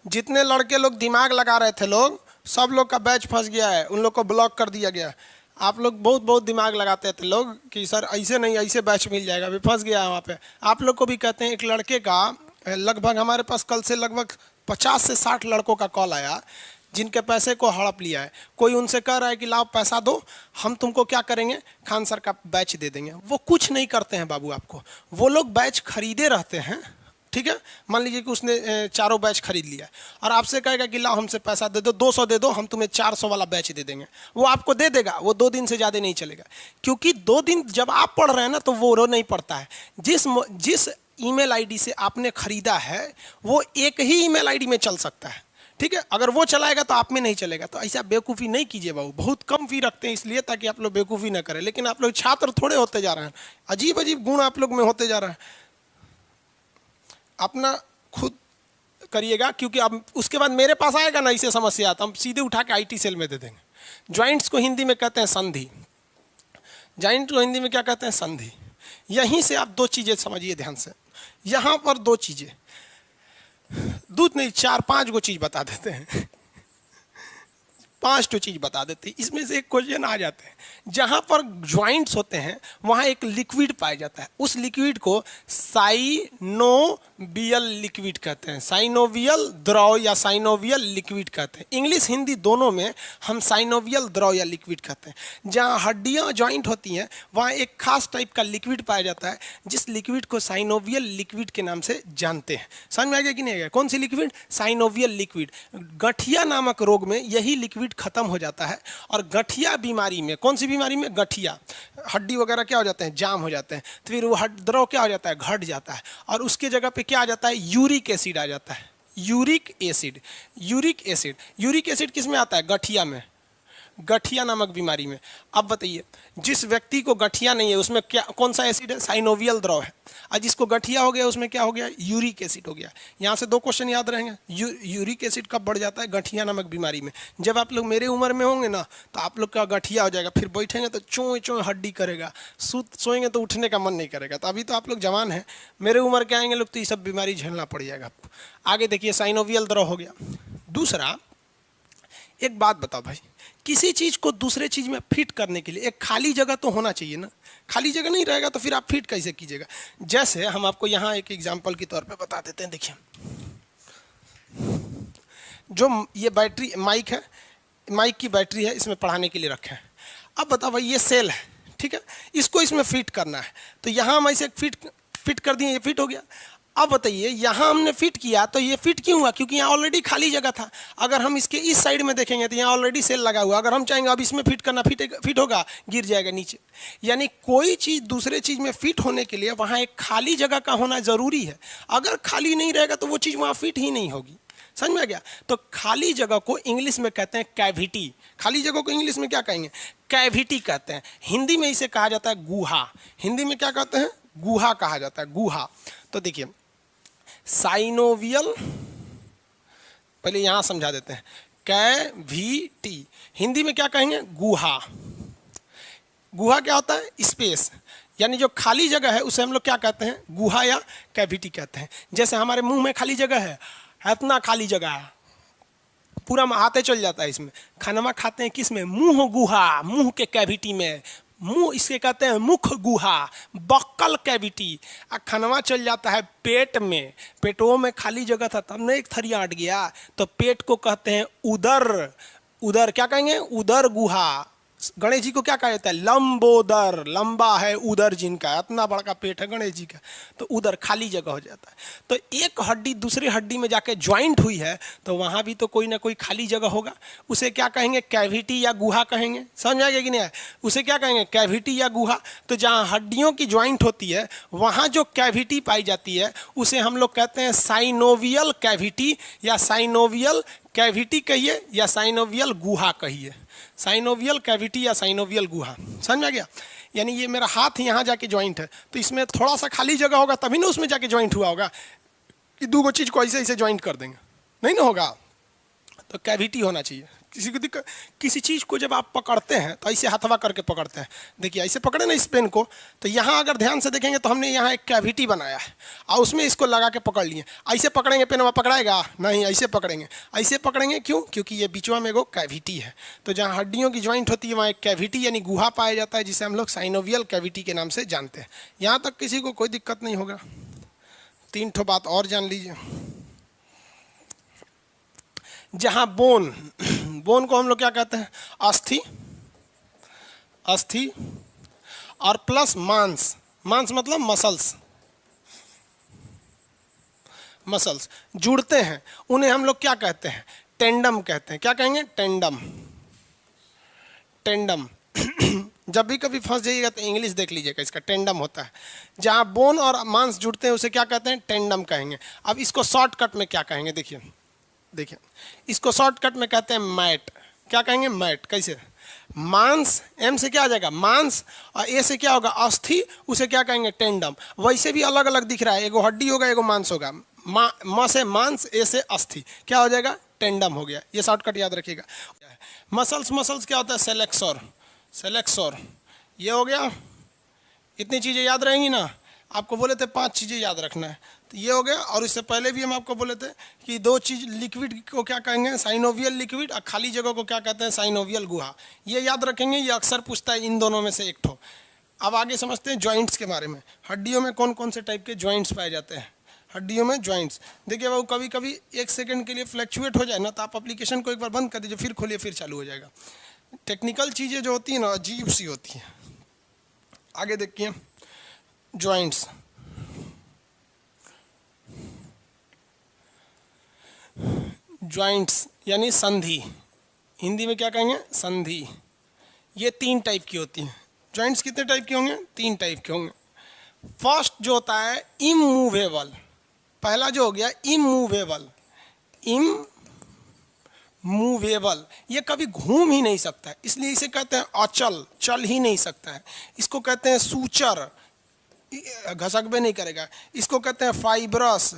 जितने लड़के लोग दिमाग लगा रहे थे लोग, सब लोग का बैच फंस गया है, उन लोग को ब्लॉक कर दिया गया। आप लोग बहुत बहुत दिमाग लगाते थे लोग कि सर ऐसे नहीं, ऐसे बैच मिल जाएगा, अभी फंस गया है वहाँ पे। आप लोग को भी कहते हैं, एक लड़के का लगभग हमारे पास कल से लगभग 50 से 60 लड़कों का कॉल आया जिनके पैसे को हड़प लिया है। कोई उनसे कह रहा है कि लाओ पैसा दो, हम तुमको क्या करेंगे, खान सर का बैच दे देंगे। वो कुछ नहीं करते हैं बाबू आपको, वो लोग बैच खरीदे रहते हैं। ठीक है, मान लीजिए कि उसने 4 बैच खरीद लिया और आपसे कहेगा कि लाओ हमसे पैसा दे दो, 200 दे दो, हम तुम्हें 400 वाला बैच दे देंगे। वो आपको दे देगा, वो 2 दिन से ज़्यादा नहीं चलेगा, क्योंकि 2 दिन जब आप पढ़ रहे हैं ना, तो वो नहीं पढ़ता है। जिस ईमेल आईडी से आपने खरीदा है, वो एक ही ईमेल आईडी में चल सकता है। ठीक है, अगर वो चलाएगा तो आप में नहीं चलेगा। तो ऐसा बेवकूफ़ी नहीं कीजिए बाबू। बहुत कम फी रखते हैं इसलिए ताकि आप लोग बेवकूफ़ी ना करें, लेकिन आप लोग छात्र थोड़े होते जा रहे हैं, अजीब अजीब गुण आप लोग में होते जा रहा है। अपना खुद करिएगा, क्योंकि अब उसके बाद मेरे पास आएगा ना इसे समस्या, तो हम सीधे उठा के आईटी सेल में दे देंगे। ज्वाइंट्स को हिंदी में कहते हैं संधि। जॉइंट को हिंदी में क्या कहते हैं? संधि। यहीं से आप दो चीजें समझिए ध्यान से, यहां पर दो चीजें, दूध नहीं 4-5 गो चीज बता देते हैं 5 तो चीज बता देते हैं। इसमें से एक क्वेश्चन आ जाते हैं, जहां पर ज्वाइंट्स होते हैं वहां एक लिक्विड पाया जाता है, उस लिक्विड को साइनोवियल लिक्विड कहते हैं। साइनोवियल द्रव या साइनोवियल लिक्विड कहते हैं। इंग्लिश हिंदी दोनों में हम साइनोवियल द्रव या लिक्विड कहते हैं। जहां हड्डियां ज्वाइंट होती हैं वहां एक खास टाइप का लिक्विड पाया जाता है, जिस लिक्विड को साइनोवियल लिक्विड के नाम से जानते हैं। समझ में आ गया कि नहीं आ गया? कौन सी लिक्विड? Synovial liquid. गठिया नामक रोग में यही लिक्विड खत्म हो जाता है, और गठिया बीमारी में, कौन सी बीमारी में? गठिया, हड्डी वगैरह क्या हो जाते हैं? जाम हो जाते हैं, तो फिर वो द्रव क्या हो जाता है? घट जाता है, और उसके जगह पे क्या आ जाता है? यूरिक एसिड आ जाता है। Uric acid, uric acid, uric acid किस में आता है? गठिया में, गठिया नामक बीमारी में। अब बताइए, जिस व्यक्ति को गठिया नहीं है उसमें क्या, कौन सा एसिड है? साइनोवियल द्रव है। और जिसको गठिया हो गया उसमें क्या हो गया? यूरिक एसिड हो गया। यहाँ से दो क्वेश्चन याद रहेंगे। यूरिक एसिड कब बढ़ जाता है? गठिया नामक बीमारी में। जब आप लोग मेरे उम्र में होंगे ना, तो आप लोग का गठिया हो जाएगा, फिर बैठेंगे तो चों चों हड्डी करेगा, सोएंगे तो उठने का मन नहीं करेगा। तो अभी तो आप लोग जवान हैं, मेरे उम्र के आएंगे लोग तो ये सब बीमारी झेलना पड़ जाएगा आपको। आगे देखिए, साइनोवियल द्रव हो गया। दूसरा, एक बात बताओ भाई, किसी चीज को दूसरे चीज में फिट करने के लिए एक खाली जगह तो होना चाहिए ना। खाली जगह नहीं रहेगा तो फिर आप फिट कैसे कीजिएगा? जैसे हम आपको यहाँ एक एग्जांपल के तौर पे बता देते हैं। देखिए, जो ये बैटरी माइक है, माइक की बैटरी है, इसमें पढ़ाने के लिए रखे हैं। अब बताओ भाई, ये सेल है, ठीक है, इसको इसमें फिट करना है, तो यहाँ हम ऐसे फिट कर दिए, ये फिट हो गया। अब बताइए, यहाँ हमने फिट किया तो ये फिट क्यों हुआ? क्योंकि यहाँ ऑलरेडी खाली जगह था। अगर हम इसके इस साइड में देखेंगे तो यहाँ ऑलरेडी सेल लगा हुआ। अगर हम चाहेंगे अब इसमें फिट करना, फिट होगा? गिर जाएगा नीचे। यानी कोई चीज़ दूसरे चीज़ में फिट होने के लिए वहाँ एक खाली जगह का होना ज़रूरी है। अगर खाली नहीं रहेगा तो वो चीज़ वहाँ फिट ही नहीं होगी। समझ में आ गया? तो खाली जगह को इंग्लिश में कहते हैं कैविटी। खाली जगह को इंग्लिश में क्या कहेंगे? कैविटी कहते हैं। हिंदी में इसे कहा जाता है गुहा। हिंदी में क्या कहते हैं? गुहा कहा जाता है, गुहा। तो देखिए, साइनोवियल, पहले यहां समझा देते हैं, कैविटी हिंदी में क्या कहेंगे? गुहा। गुहा क्या होता है? स्पेस, यानी जो खाली जगह है उसे हम लोग क्या कहते हैं? गुहा या कैविटी कहते हैं। जैसे हमारे मुंह में खाली जगह है, इतना खाली जगह है, पूरा हाथे चल जाता है इसमें। खाना खाते हैं किस में? मुंह गुहा, मुंह के कैविटी में। मुंह इसके कहते हैं मुख गुहा, बक्कल कैविटी। खनवा चल जाता है पेट में, पेटों में खाली जगह था तब नहीं एक थरिया अट गया, तो पेट को कहते हैं उदर। उदर क्या कहेंगे? उदर गुहा। गणेश जी को क्या कहा जाता है? लंबोदर, लंबा है उदर जिनका, इतना बड़ा का पेट है गणेश जी का, तो उदर खाली जगह हो जाता है। तो एक हड्डी दूसरी हड्डी में जाके ज्वाइंट हुई है तो वहां भी तो कोई ना कोई खाली जगह होगा, उसे क्या कहेंगे? कैविटी या गुहा कहेंगे। समझ में आ गया कि नहीं? उसे क्या कहेंगे? कैविटी या गुहा। तो जहाँ हड्डियों की ज्वाइंट होती है वहाँ जो कैविटी पाई जाती है उसे हम लोग कहते हैं साइनोवियल कैविटी, या साइनोवियल कैविटी कहिए या साइनोवियल गुहा कहिए। साइनोवियल कैविटी या साइनोवियल गुहा। समझ में आ गया? यानी ये मेरा हाथ यहाँ जाके ज्वाइंट है तो इसमें थोड़ा सा खाली जगह होगा तभी ना उसमें जाके ज्वाइंट हुआ होगा, कि दो चीज को ऐसे ऐसे ज्वाइंट कर देंगे, नहीं ना होगा। तो कैविटी होना चाहिए। किसी को दिक्कत, किसी चीज़ को जब आप पकड़ते हैं तो ऐसे हथवा करके पकड़ते हैं। देखिए ऐसे पकड़े ना इस पेन को, तो यहाँ अगर ध्यान से देखेंगे तो हमने यहाँ एक कैविटी बनाया है और उसमें इसको लगा के पकड़ लिए। ऐसे पकड़ेंगे पेन वहाँ पकड़ाएगा नहीं, ऐसे पकड़ेंगे। ऐसे पकड़ेंगे क्यों? क्योंकि ये बीचवा में एगो कैविटी है। तो जहाँ हड्डियों की ज्वाइंट होती है वहाँ एक कैविटी यानी गुहा पाया जाता है, जिसे हम लोग साइनोवियल कैविटी के नाम से जानते हैं। यहाँ तक किसी को कोई दिक्कत नहीं होगा। 3 ठो बात और जान लीजिए। जहाँ बोन, बोन को हम लोग क्या कहते हैं? अस्थि, अस्थि और प्लस मांस, मांस मतलब मसल्स, मसल्स जुड़ते हैं, उन्हें हम लोग क्या कहते हैं? टेंडम कहते हैं। क्या कहेंगे? Tandem, tandem. जब भी कभी फंस जाइएगा तो इंग्लिश देख लीजिएगा, इसका टेंडम होता है। जहाँ बोन और मांस जुड़ते हैं उसे क्या कहते हैं? टेंडम कहेंगे। अब इसको शॉर्टकट में क्या कहेंगे? देखिए देखिए, इसको शॉर्टकट में कहते हैं मैट। क्या कहेंगे? मैट। कैसे? मांस, एम से क्या आ जाएगा? मांस, और ए से क्या होगा? अस्थि, उसे क्या कहेंगे? टेंडम। वैसे भी अलग अलग दिख रहा है, एगो हड्डी होगा एगो मांस होगा। म से मांस, ए से अस्थि, क्या हो जाएगा? टेंडम हो गया। ये शॉर्टकट याद रखिएगा। मसल्स, मसल्स क्या होता है? सेलेक्सोर, सेलेक्सोर ये हो गया, इतनी चीज़ें याद रहेंगी ना। आपको बोले थे 5 चीज़ें याद रखना है, तो ये हो गया। और इससे पहले भी हम आपको बोले थे कि 2 चीज़, लिक्विड को क्या कहेंगे, साइनोवियल लिक्विड, और खाली जगह को क्या कहते हैं, साइनोवियल गुहा। ये याद रखेंगे, ये अक्सर पूछता है इन दोनों में से एक ठो। अब आगे समझते हैं जॉइंट्स के बारे में। हड्डियों में कौन कौन से टाइप के जॉइंट्स पाए जाते हैं। हड्डियों में जॉइंट्स, देखिए वो कभी कभी 1 सेकंड के लिए फ्लैक्चुएट हो जाए ना, तो आप एप्लीकेशन को एक बार बंद कर दीजिए, फिर खोलिए, फिर चालू हो जाएगा। टेक्निकल चीज़ें जो होती हैं ना, अजीब सी होती हैं। आगे देखिए जॉइंट्स। जॉइंट्स यानी संधि, हिंदी में क्या कहेंगे, संधि। ये 3 टाइप की होती हैं। जॉइंट्स कितने टाइप के होंगे, 3 टाइप के होंगे। फर्स्ट जो होता है इमूवेबल, पहला जो हो गया इमूवेबल। इमूवेबल, ये कभी घूम ही नहीं सकता है, इसलिए इसे कहते हैं अचल, चल ही नहीं सकता है। इसको कहते हैं सूचर, घसकबे नहीं करेगा। इसको कहते हैं फाइब्रस,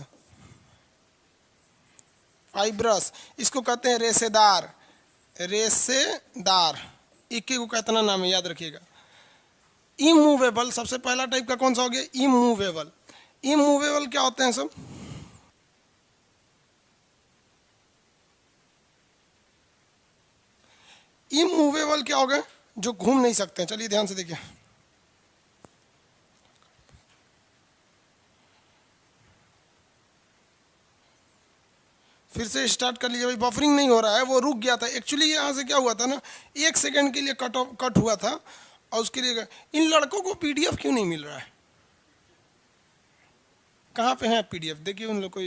फाइब्रस। इसको कहते हैं रेशेदार, रेशेदार। एक को कितना नाम है याद रखिएगा। इमूवेबल सबसे पहला टाइप का कौन सा हो गया, इमूवेबल। इमूवेबल क्या होते हैं सब, इमूवेबल क्या हो गए, जो घूम नहीं सकते हैं। चलिए ध्यान से देखिए, फिर से स्टार्ट कर लीजिए भाई, बफरिंग नहीं हो रहा है, वो रुक गया था एक्चुअली। यहाँ से क्या हुआ था ना, 1 सेकंड के लिए कट हुआ था, और उसके लिए इन लड़कों को पीडीएफ क्यों नहीं मिल रहा है, कहाँ पे है पीडीएफ, देखिए उन लोग को।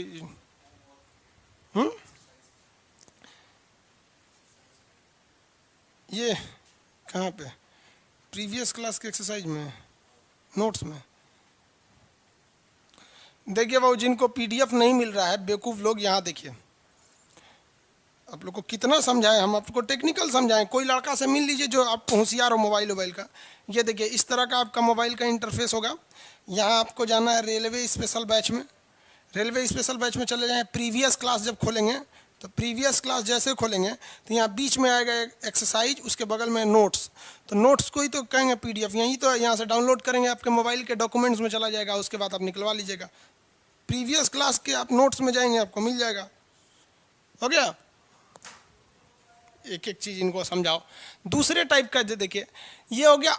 ये कहाँ पे, प्रीवियस क्लास के एक्सरसाइज में, नोट्स में। देखिए वो जिनको पीडीएफ नहीं मिल रहा है, बेवकूफ़ लोग, यहाँ देखिए। आप लोग को कितना समझाएं, हम आपको टेक्निकल समझाएं। कोई लड़का से मिल लीजिए जो आप होशियार हो मोबाइल का। ये देखिए इस तरह का आपका मोबाइल का इंटरफेस होगा। यहाँ आपको जाना है रेलवे स्पेशल बैच में। रेलवे स्पेशल बैच में चले जाएँ, प्रीवियस क्लास जब खोलेंगे, तो प्रीवियस क्लास जैसे खोलेंगे तो यहाँ बीच में आएगा एक्सरसाइज, उसके बगल में नोट्स। तो नोट्स को ही तो कहेंगे पीडीएफ, यहीं तो यहाँ से डाउनलोड करेंगे, आपके मोबाइल के डॉक्यूमेंट्स में चला जाएगा, उसके बाद आप निकलवा लीजिएगा। प्रीवियस क्लास के आप नोट्स में जाएंगे, आपको मिल जाएगा। हो गया, एक एक चीज़ इनको समझाओ। दूसरे टाइप का जो देखिए, ये हो गया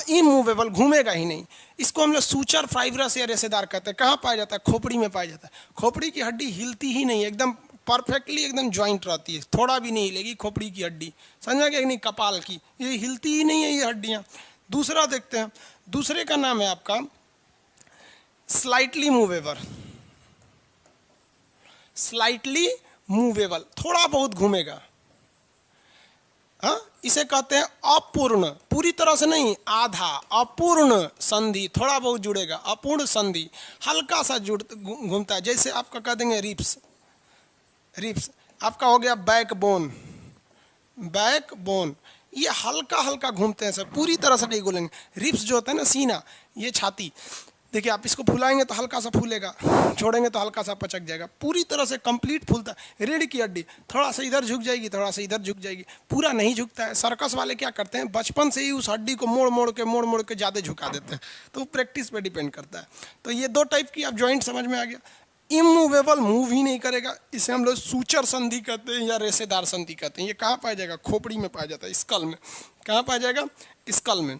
इमूवेबल, घूमेगा ही नहीं। इसको हम लोग सूचर, फाइब्रस या रेशेदार कहते हैं। कहाँ पाया जाता है, खोपड़ी में पाया जाता है। खोपड़ी की हड्डी हिलती ही नहीं, एकदम परफेक्टली एकदम ज्वाइंट रहती है, थोड़ा भी नहीं हिलेगी खोपड़ी की हड्डी, समझा कि नहीं, कपाल की, ये हिलती ही नहीं है ये हड्डियाँ। दूसरा देखते हैं, दूसरे का नाम है आपका स्लाइटली मूवेबल। स्लाइटली मूवेबल, थोड़ा बहुत घूमेगा। हाँ, इसे कहते हैं अपूर्ण, पूरी तरह से नहीं, आधा, अपूर्ण संधि, थोड़ा बहुत जुड़ेगा, अपूर्ण संधि, हल्का सा घूमता है। जैसे आपका कह देंगे रिप्स, रिप्स आपका हो गया बैकबोन, बैकबोन, ये हल्का हल्का घूमते हैं सर, पूरी तरह से नहीं घूमेंगे। रिप्स जो होता है ना, सीना, ये छाती, देखिए आप इसको फुलाएंगे तो हल्का सा फूलेगा, छोड़ेंगे तो हल्का सा पचक जाएगा, पूरी तरह से कंप्लीट फूलता है। रीढ़ की हड्डी थोड़ा सा इधर झुक जाएगी, थोड़ा सा इधर झुक जाएगी, पूरा नहीं झुकता है। सर्कस वाले क्या करते हैं, बचपन से ही उस हड्डी को मोड़ मोड़ के ज़्यादा झुका देते हैं, तो प्रैक्टिस पे डिपेंड करता है। तो ये 2 टाइप की आप जॉइंट समझ में आ गया। इमूवेबल, मूव ही नहीं करेगा, इसे हम लोग सूचर संधि कहते हैं या रेशेदार संधि कहते हैं। ये कहाँ पाया जाएगा, खोपड़ी में पाया जाता है, स्कल में। कहाँ पाया जाएगा, स्कल में।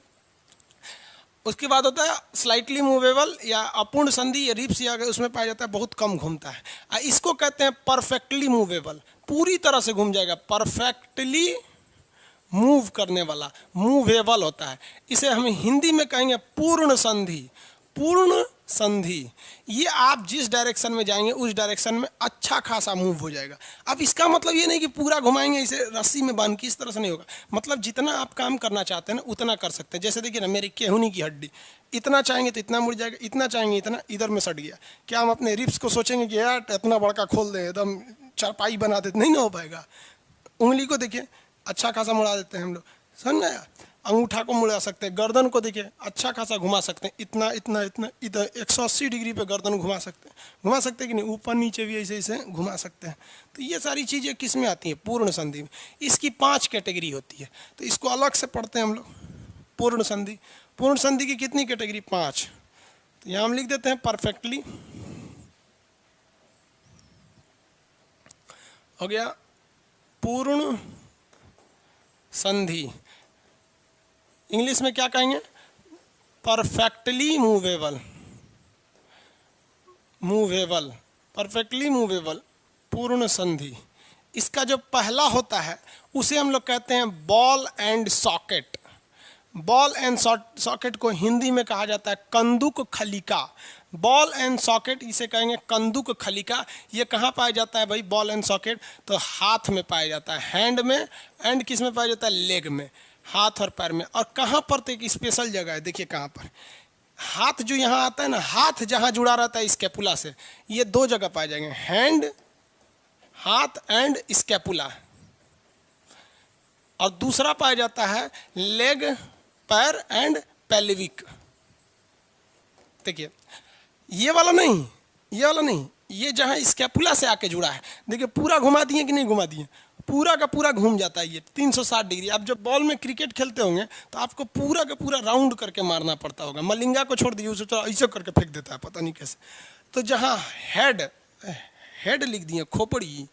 उसके बाद होता है स्लाइटली मूवेबल या अपूर्ण संधि, या रिप्स, या उसमें पाया जाता है, बहुत कम घूमता है। इसको कहते हैं परफेक्टली मूवेबल, पूरी तरह से घूम जाएगा, परफेक्टली मूव करने वाला, मूवेबल होता है। इसे हम हिंदी में कहेंगे पूर्ण संधि, पूर्ण संधि। ये आप जिस डायरेक्शन में जाएंगे उस डायरेक्शन में अच्छा खासा मूव हो जाएगा। अब इसका मतलब ये नहीं कि पूरा घुमाएंगे इसे रस्सी में बांध के, इस तरह से नहीं होगा। मतलब जितना आप काम करना चाहते हैं ना उतना कर सकते हैं। जैसे देखिए ना, मेरी केहूनी की हड्डी, इतना चाहेंगे तो इतना मुड़ जाएगा, इतना चाहेंगे इतना, इधर में सट गया। क्या हम अपने रिप्स को सोचेंगे कि यार इतना बड़का खोल दें, एकदम चारपाई बना देते, नहीं ना हो पाएगा। उंगली को देखिए अच्छा खासा मुड़ा देते हैं हम लोग, समझ आया। अंगूठा को मुड़ा सकते हैं, गर्दन को देखिए अच्छा खासा घुमा सकते हैं, इतना इतना इतना, इधर 180 डिग्री पे गर्दन घुमा सकते हैं कि नहीं, ऊपर नीचे भी ऐसे ऐसे घुमा सकते हैं। तो ये सारी चीज़ें किस में आती हैं, पूर्ण संधि में। इसकी 5 कैटेगरी होती है, तो इसको अलग से पढ़ते हैं हम लोग। पूर्ण संधि। पूर्ण संधि की कितनी कैटेगरी? 5। तो यहां हम लिख देते हैं परफेक्टली, हो गया पूर्ण संधि। इंग्लिश में क्या कहेंगे? Perfectly movable, movable, perfectly movable, पूर्ण संधि। इसका जो पहला होता है उसे हम लोग कहते हैं ball and socket. Ball and socket को हिंदी में कहा जाता है कंदुक खलिका। बॉल एंड सॉकेट इसे कहेंगे कंदुक खलिका। ये कहाँ पाया जाता है भाई बॉल एंड सॉकेट? तो हाथ में पाया जाता है, हैंड में। एंड किस में पाया जाता है? लेग में, हाथ और पैर में। और कहाँ पर? तो एक स्पेशल जगह है, देखिए कहाँ पर। हाथ जो यहाँ आता है ना, हाथ जहाँ जुड़ा रहता है स्कैपुला से, ये 2 जगह पाए जाएंगे, हैंड, हाथ एंड स्कैपुला। और दूसरा पाया जाता है लेग, पैर एंड पेल्विक। देखिए ये वाला नहीं, ये वाला नहीं, ये जहाँ स्कैपुला से आके जुड़ा है, देखिए पूरा घुमा दिए कि नहीं घुमा दिए? पूरा का पूरा घूम जाता है ये 360 डिग्री। आप जब बॉल में क्रिकेट खेलते होंगे तो आपको पूरा का पूरा राउंड करके मारना पड़ता होगा। मलिंगा को छोड़ दीजिए, उसे तो ऐसे करके फेंक देता है, पता नहीं कैसे। तो जहाँ हेड लिख दिए, खोपड़ी,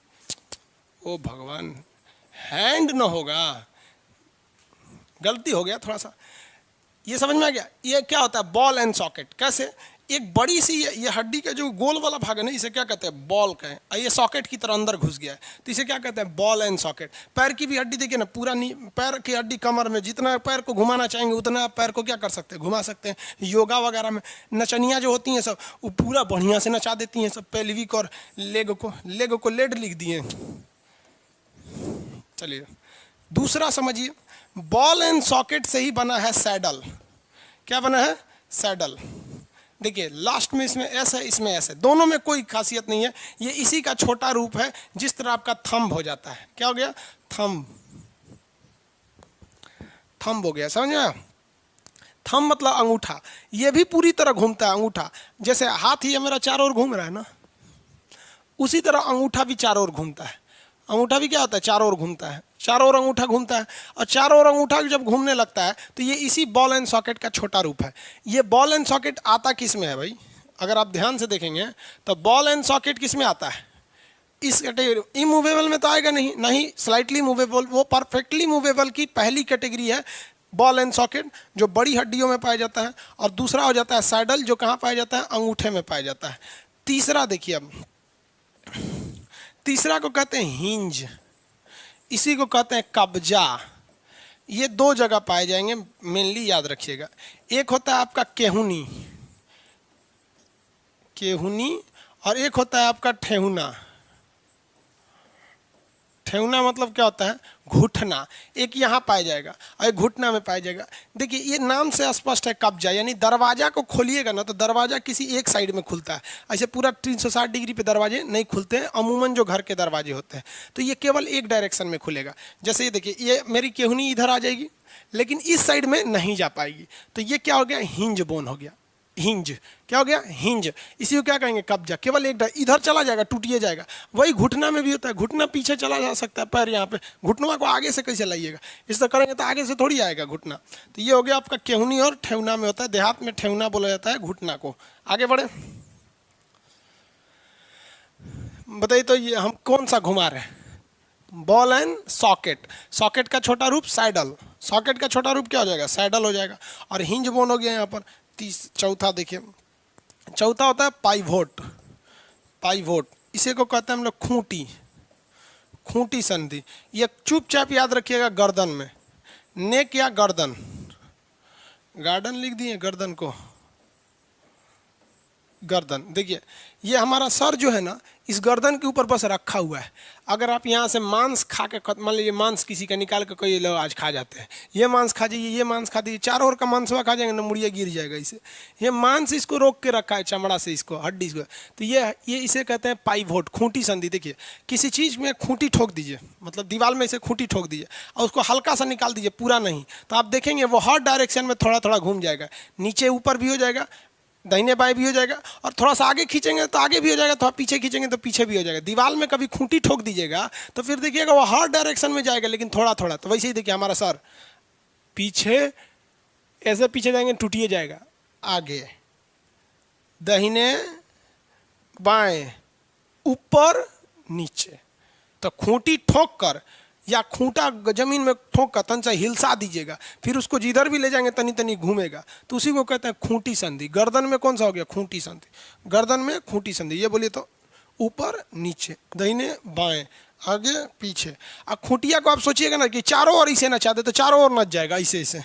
ओ भगवान, हैंड न होगा, गलती हो गया थोड़ा सा। ये समझ में आ गया? ये क्या होता है बॉल एंड सॉकेट? कैसे? एक बड़ी सी ये हड्डी का जो गोल वाला भाग है ना, इसे क्या कहते हैं? बॉल कहें। और ये सॉकेट की तरह अंदर घुस गया है, तो इसे क्या कहते हैं? Ball and socket. पैर की भी हड्डी देखिए ना, पूरा पैर की हड्डी कमर में, जितना पैर को घुमाना चाहेंगे उतना आप पैर को क्या कर सकते हैं? घुमा सकते हैं। योगा वगैरह में नचनियाँ जो होती हैं सब, वो पूरा बढ़िया से नचा देती हैं सब, पेल्विक और लेग को लेड लिख दिए। चलिए दूसरा समझिए, बॉल एंड सॉकेट से ही बना है सैडल। क्या बना है? सैडल। देखिए लास्ट में इसमें एस है, इसमें एस है, दोनों में कोई खासियत नहीं है। ये इसी का छोटा रूप है, जिस तरह आपका थंब हो जाता है। क्या हो गया? थंब, थंब हो गया, समझ में आया? थंब मतलब अंगूठा। ये भी पूरी तरह घूमता है अंगूठा, जैसे हाथ ही मेरा चारों ओर घूम रहा है ना, उसी तरह अंगूठा भी चारों ओर घूमता है। अंगूठा भी क्या होता है? चारों ओर घूमता है, चारों ओर अंगूठा घूमता है। और चारों ओर अंगूठा जब घूमने लगता है तो ये इसी बॉल एंड सॉकेट का छोटा रूप है। ये बॉल एंड सॉकेट आता किस में है भाई? अगर आप ध्यान से देखेंगे तो बॉल एंड सॉकेट किस में आता है? इस कैटेगरी। इमूवेबल में तो आएगा नहीं, नहीं स्लाइटली मूवेबल, वो परफेक्टली मूवेबल की पहली कैटेगरी है बॉल एंड सॉकेट, जो बड़ी हड्डियों में पाया जाता है। और दूसरा हो जाता है सैडल, जो कहाँ पाया जाता है? अंगूठे में पाया जाता है। तीसरा देखिए, अब तीसरा को कहते हैं हिंज, इसी को कहते हैं कब्जा। ये 2 जगह पाए जाएंगे, मेनली याद रखिएगा। एक होता है आपका केहुनी, केहुनी, और एक होता है आपका ठेहुना। ठेहुना मतलब क्या होता है? घुटना। एक यहाँ पाया जाएगा और एक घुटना में पाया जाएगा। देखिए ये नाम से स्पष्ट है कब्जा, यानी दरवाजा को खोलिएगा ना तो दरवाजा किसी एक साइड में खुलता है, ऐसे पूरा 360 डिग्री पे दरवाजे नहीं खुलते हैं अमूमन जो घर के दरवाजे होते हैं। तो ये केवल एक डायरेक्शन में खुलेगा। जैसे ये देखिए, ये मेरी केहुनी इधर आ जाएगी लेकिन इस साइड में नहीं जा पाएगी, तो ये क्या हो गया? हिंज बोन हो गया। हिंज क्या हो गया? हिंज। इसी को क्या कहेंगे? कब्जा। केवल एक इधर चला जाएगा, टूटिए जाएगा। वही घुटना में भी होता है, घुटना पीछे चला जा सकता है, पैर यहाँ पे, घुटना को आगे से कैसे लाइएगा? इस तरह करेंगे तो आगे से थोड़ी आएगा घुटना। तो ये हो गया आपका केहुनी और ठेहुना में होता है। देहात में ठेहुना बोला जाता है घुटना को। आगे बढ़े, बताइए तो ये हम कौन सा घुमा रहे हैं? Ball and socket. सॉकेट का छोटा रूप सैडल, सॉकेट का छोटा रूप क्या हो जाएगा? सैडल हो जाएगा। और हिंज बोन हो गया यहाँ पर। चौथा देखिए, चौथा होता है पाइवोट। पाइवोट, इसे को कहते हैं हम लोग खूंटी, खूंटी संधि। ये चुपचाप याद रखिएगा गर्दन में, नेक या गर्दन, गार्डन लिख दिए गर्दन को, गर्दन। देखिए ये हमारा सर जो है ना, इस गर्दन के ऊपर बस रखा हुआ है। अगर आप यहाँ से मांस खा के, मान लीजिए मांस किसी का निकाल के कोई लोग आज खा जाते हैं, ये मांस खा जाइए, ये मांस खा दीजिए, चारों ओर का मांसवा खा जाएंगे ना, मुड़िया गिर जाएगा इसे। ये मांस इसको रोक के रखा है चमड़ा से, इसको हड्डी को। तो ये इसे कहते हैं पाइवोट, खूंटी संधि। देखिए किसी चीज़ में खूंटी ठोक दीजिए, मतलब दीवार में इसे खूंटी ठोक दीजिए और उसको हल्का सा निकाल दीजिए, पूरा नहीं, तो आप देखेंगे वो हर डायरेक्शन में थोड़ा थोड़ा घूम जाएगा, नीचे ऊपर भी हो जाएगा, दाहिने बाएं भी हो जाएगा, और थोड़ा सा आगे खींचेंगे तो आगे भी हो जाएगा, थोड़ा पीछे खींचेंगे तो पीछे भी हो जाएगा। दीवार में कभी खूंटी ठोक दीजिएगा तो फिर देखिएगा वो हर डायरेक्शन में जाएगा, लेकिन थोड़ा थोड़ा। तो वैसे ही देखिए हमारा सर पीछे कैसे पीछे जाएंगे, टूटिए जाएगा। आगे, दाहिने बाएं, ऊपर नीचे। तो खूंटी ठोक कर या खूंटा जमीन में ठोक कर तन से हिलसा दीजिएगा, फिर उसको जिधर भी ले जाएंगे तनी तनी घूमेगा, तो उसी को कहते हैं खूंटी संधि। गर्दन में कौन सा हो गया, खूंटी संधि। गर्दन में खूंटी संधि। ये बोलिए तो, ऊपर नीचे, दाहिने बाएं, आगे पीछे। अब खूंटिया को आप सोचिएगा ना कि चारों ओर इसे नचा दे तो चारों ओर नच जाएगा, ऐसे ऐसे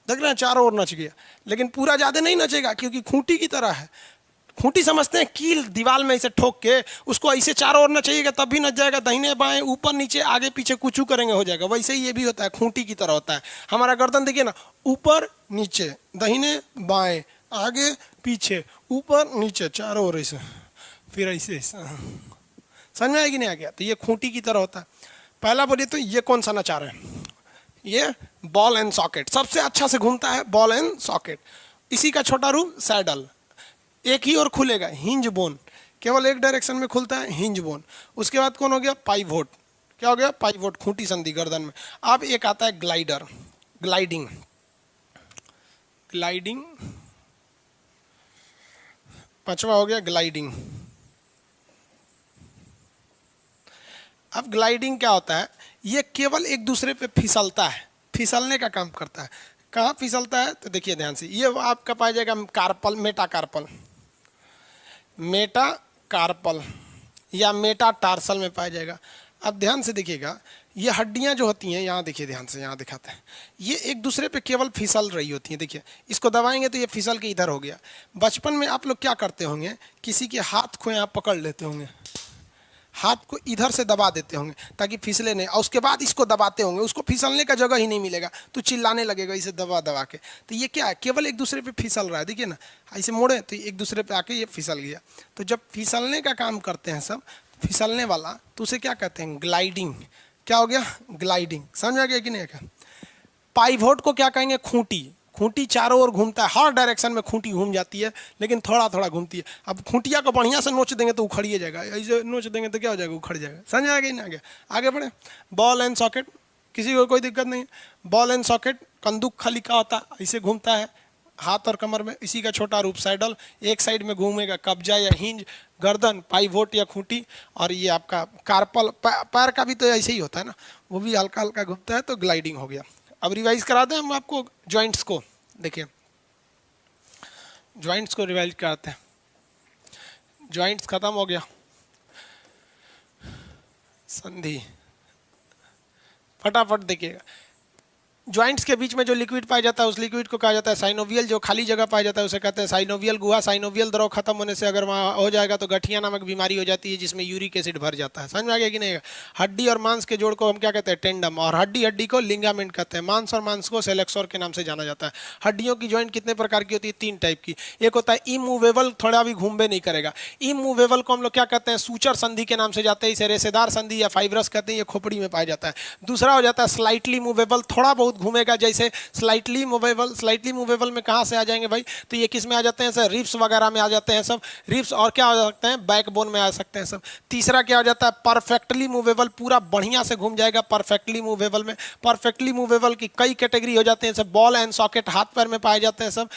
देख रहे हैं, चारों ओर नच गया। लेकिन पूरा ज्यादा नहीं नचेगा क्योंकि खूंटी की तरह है। खूंटी समझते हैं, कील दीवार में ऐसे ठोक के उसको ऐसे चारों ओर नचाइएगा तब भी नच जाएगा, दाहिने बाएं ऊपर नीचे आगे पीछे कुछ करेंगे हो जाएगा। वैसे ही ये भी होता है, खूंटी की तरह होता है। हमारा गर्दन देखिए ना, ऊपर नीचे, दाहिने बाएं, आगे पीछे, ऊपर नीचे, चारों ओर ऐसे, फिर ऐसे ऐसे। समझ में आएगी नहीं आ गया? तो ये खूंटी की तरह होता है। पहला बोलिए तो ये कौन सा नचा रहे हैं, ये बॉल एंड सॉकेट। सबसे अच्छा से घूमता है बॉल एंड सॉकेट। इसी का छोटा रूप सैडल, एक ही ओर खुलेगा, हिंज बोन, केवल एक डायरेक्शन में खुलता है, हिंज बोन। उसके बाद कौन हो गया, पाइवोट। क्या हो गया, पाइवोट, खूंटी संधि गर्दन में। अब एक आता है ग्लाइडर, ग्लाइडिंग। ग्लाइडिंग पांचवा हो गया, ग्लाइडिंग। अब ग्लाइडिंग क्या होता है, ये केवल एक दूसरे पे फिसलता है, फिसलने का काम करता है। कहाँ फिसलता है तो देखिए ध्यान से, ये आपका पाया जाएगा कार्पल, मेटाकार्पल, मेटाकार्पल या मेटाटार्सल में पाया जाएगा। अब ध्यान से देखिएगा, ये हड्डियां जो होती हैं, यहाँ देखिए ध्यान से, यहाँ दिखाते हैं, ये एक दूसरे पे केवल फिसल रही होती हैं। देखिए इसको दबाएंगे तो ये फिसल के इधर हो गया। बचपन में आप लोग क्या करते होंगे, किसी के हाथ को यहाँ पकड़ लेते होंगे, हाथ को इधर से दबा देते होंगे ताकि फिसले नहीं, और उसके बाद इसको दबाते होंगे, उसको फिसलने का जगह ही नहीं मिलेगा तो चिल्लाने लगेगा इसे दबा दबा के। तो ये क्या है, केवल एक दूसरे पे फिसल रहा है। देखिए ना, ऐसे मोड़े तो एक दूसरे पे आके ये फिसल गया। तो जब फिसलने का काम करते हैं सब, फिसलने वाला, तो उसे क्या कहते हैं, ग्लाइडिंग। क्या हो गया, ग्लाइडिंग। समझ आ गया कि नहीं? क्या पाइवोट को क्या कहेंगे, खूंटी। खूंटी चारों ओर घूमता है, हर डायरेक्शन में खूंटी घूम जाती है, लेकिन थोड़ा थोड़ा घूमती है। अब खूंटिया को बढ़िया से नोच देंगे तो उखड़िए जाएगा, ऐसे नोच देंगे तो क्या हो जाएगा, उखड़ जाएगा। समझ आ गया ना? आगे बढ़े। बॉल एंड सॉकेट, किसी को कोई दिक्कत नहीं है। बॉल एंड सॉकेट, कंदूक खाली का होता है, ऐसे घूमता है हाथ और कमर में। इसी का छोटा रूप सैडल, एक साइड में घूमेगा, कब्जा या हिंज। गर्दन, पाइवोट या खूंटी। और ये आपका कार्पल, पैर का भी तो ऐसे ही होता है ना, वो भी हल्का हल्का घूमता है, तो ग्लाइडिंग हो गया। अब रिवाइज करा दें हम आपको जॉइंट्स को। देखिए जॉइंट्स को रिवाइज कराते हैं। जॉइंट्स खत्म हो गया, संधि फटाफट देखिएगा। ज्वाइंट्स के बीच में जो लिक्विड पाया जाता है उस लिक्विड को कहा जाता है साइनोवियल। जो खाली जगह पाया जाता है उसे कहते हैं साइनोवियल गुहा। साइनोवियल द्रव खत्म होने से अगर वहाँ हो जाएगा तो गठिया नामक बीमारी हो जाती है जिसमें यूरिक एसिड भर जाता है। समझ में आ गया कि नहीं? हड्डी और मांस के जोड़ को हम क्या कहते हैं, टेंडम। और हड्डी हड्डी को लिंगामेंट कहते हैं। मांस और मांस को सेलेक्सोर के नाम से जाना जाता है। हड्डियों की ज्वाइंट कितने प्रकार की होती है, 3 टाइप की। एक होता है इमूवेबल, थोड़ा भी घूमबे नहीं करेगा। इमूवेबल को हम लोग क्या कहते हैं, सूचर संधि के नाम से जाते हैं। इसे रेशेदार संधि या फाइब्रस कहते हैं। ये खोपड़ी में पाया जाता है। दूसरा हो जाता है स्लाइटली मूवेबल, थोड़ा बहुत घूमेगा, जैसे स्लाइटली मूवेबल। स्लाइटली मूवेबल में कहां से आ जाएंगे भाई, तो ये किस में आ जाते हैं सर, रिब्स वगैरह में आ जाते हैं सब। रिब्स और क्या आ सकते हैं, बैकबोन में आ सकते हैं सब। तीसरा क्या हो जाता है, परफेक्टली मूवेबल, पूरा बढ़िया से घूम जाएगा परफेक्टली मूवेबल में। परफेक्टली मूवेबल की कई कैटेगरी हो जाते हैं सब। बॉल एंड सॉकेट हाथ पैर में पाए जाते हैं सब,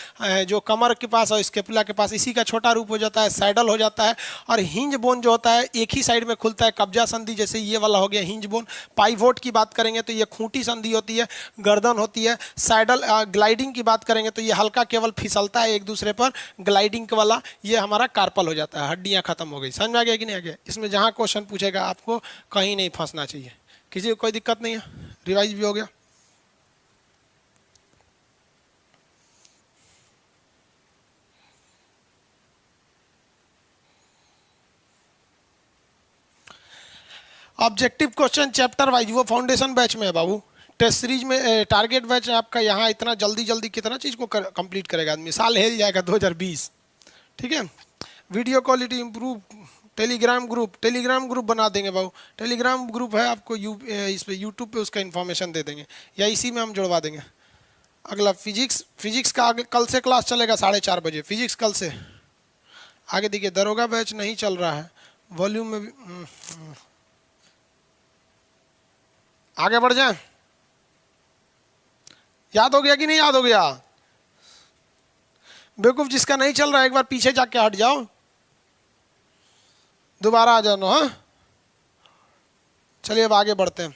जो कमर के पास और स्केपुला के पास। इसी का छोटा रूप हो जाता है सैडल हो जाता है। और हिंज बोन जो होता है एक ही साइड में खुलता है, कब्जा संधि, जैसे ये वाला हो गया हिंज बोन। पाइवोट की बात करेंगे तो ये खूंटी संधि होती है, गर्दन होती है। सैडल ग्लाइडिंग की बात करेंगे तो ये हल्का केवल फिसलता है एक दूसरे पर। ग्लाइडिंग वाला ये हमारा कार्पल हो जाता है, हड्डियां खत्म हो गई। समझ में आ गया कि नहीं आ गया? इसमें जहां क्वेश्चन पूछेगा आपको कहीं नहीं फंसना चाहिए, किसी को कोई दिक्कत नहीं है। रिवाइज भी हो गया। ऑब्जेक्टिव क्वेश्चन चैप्टर वाइज, वो फाउंडेशन बैच में है बाबू। टेस्ट सीरीज में टारगेट बैच आपका यहाँ इतना जल्दी जल्दी कितना चीज़ को कंप्लीट करेगा आदमी, साल हिल जाएगा 2020। ठीक है, video quality improve, Telegram group बना देंगे बाबू। टेलीग्राम ग्रुप है आपको इस पे यूट्यूब पे उसका इन्फॉर्मेशन दे देंगे या इसी में हम जुड़वा देंगे। अगला फिजिक्स का आगे कल से क्लास चलेगा 4:30 बजे। फिजिक्स कल से आगे देखिए। दरोगा बैच नहीं चल रहा है, वॉल्यूम में भी आगे बढ़ जाए। याद हो गया कि नहीं याद हो गया? बेवकूफ जिसका नहीं चल रहा है एक बार पीछे जाके हट जाओ, दोबारा आ जाना। हाँ चलिए अब आगे बढ़ते हैं।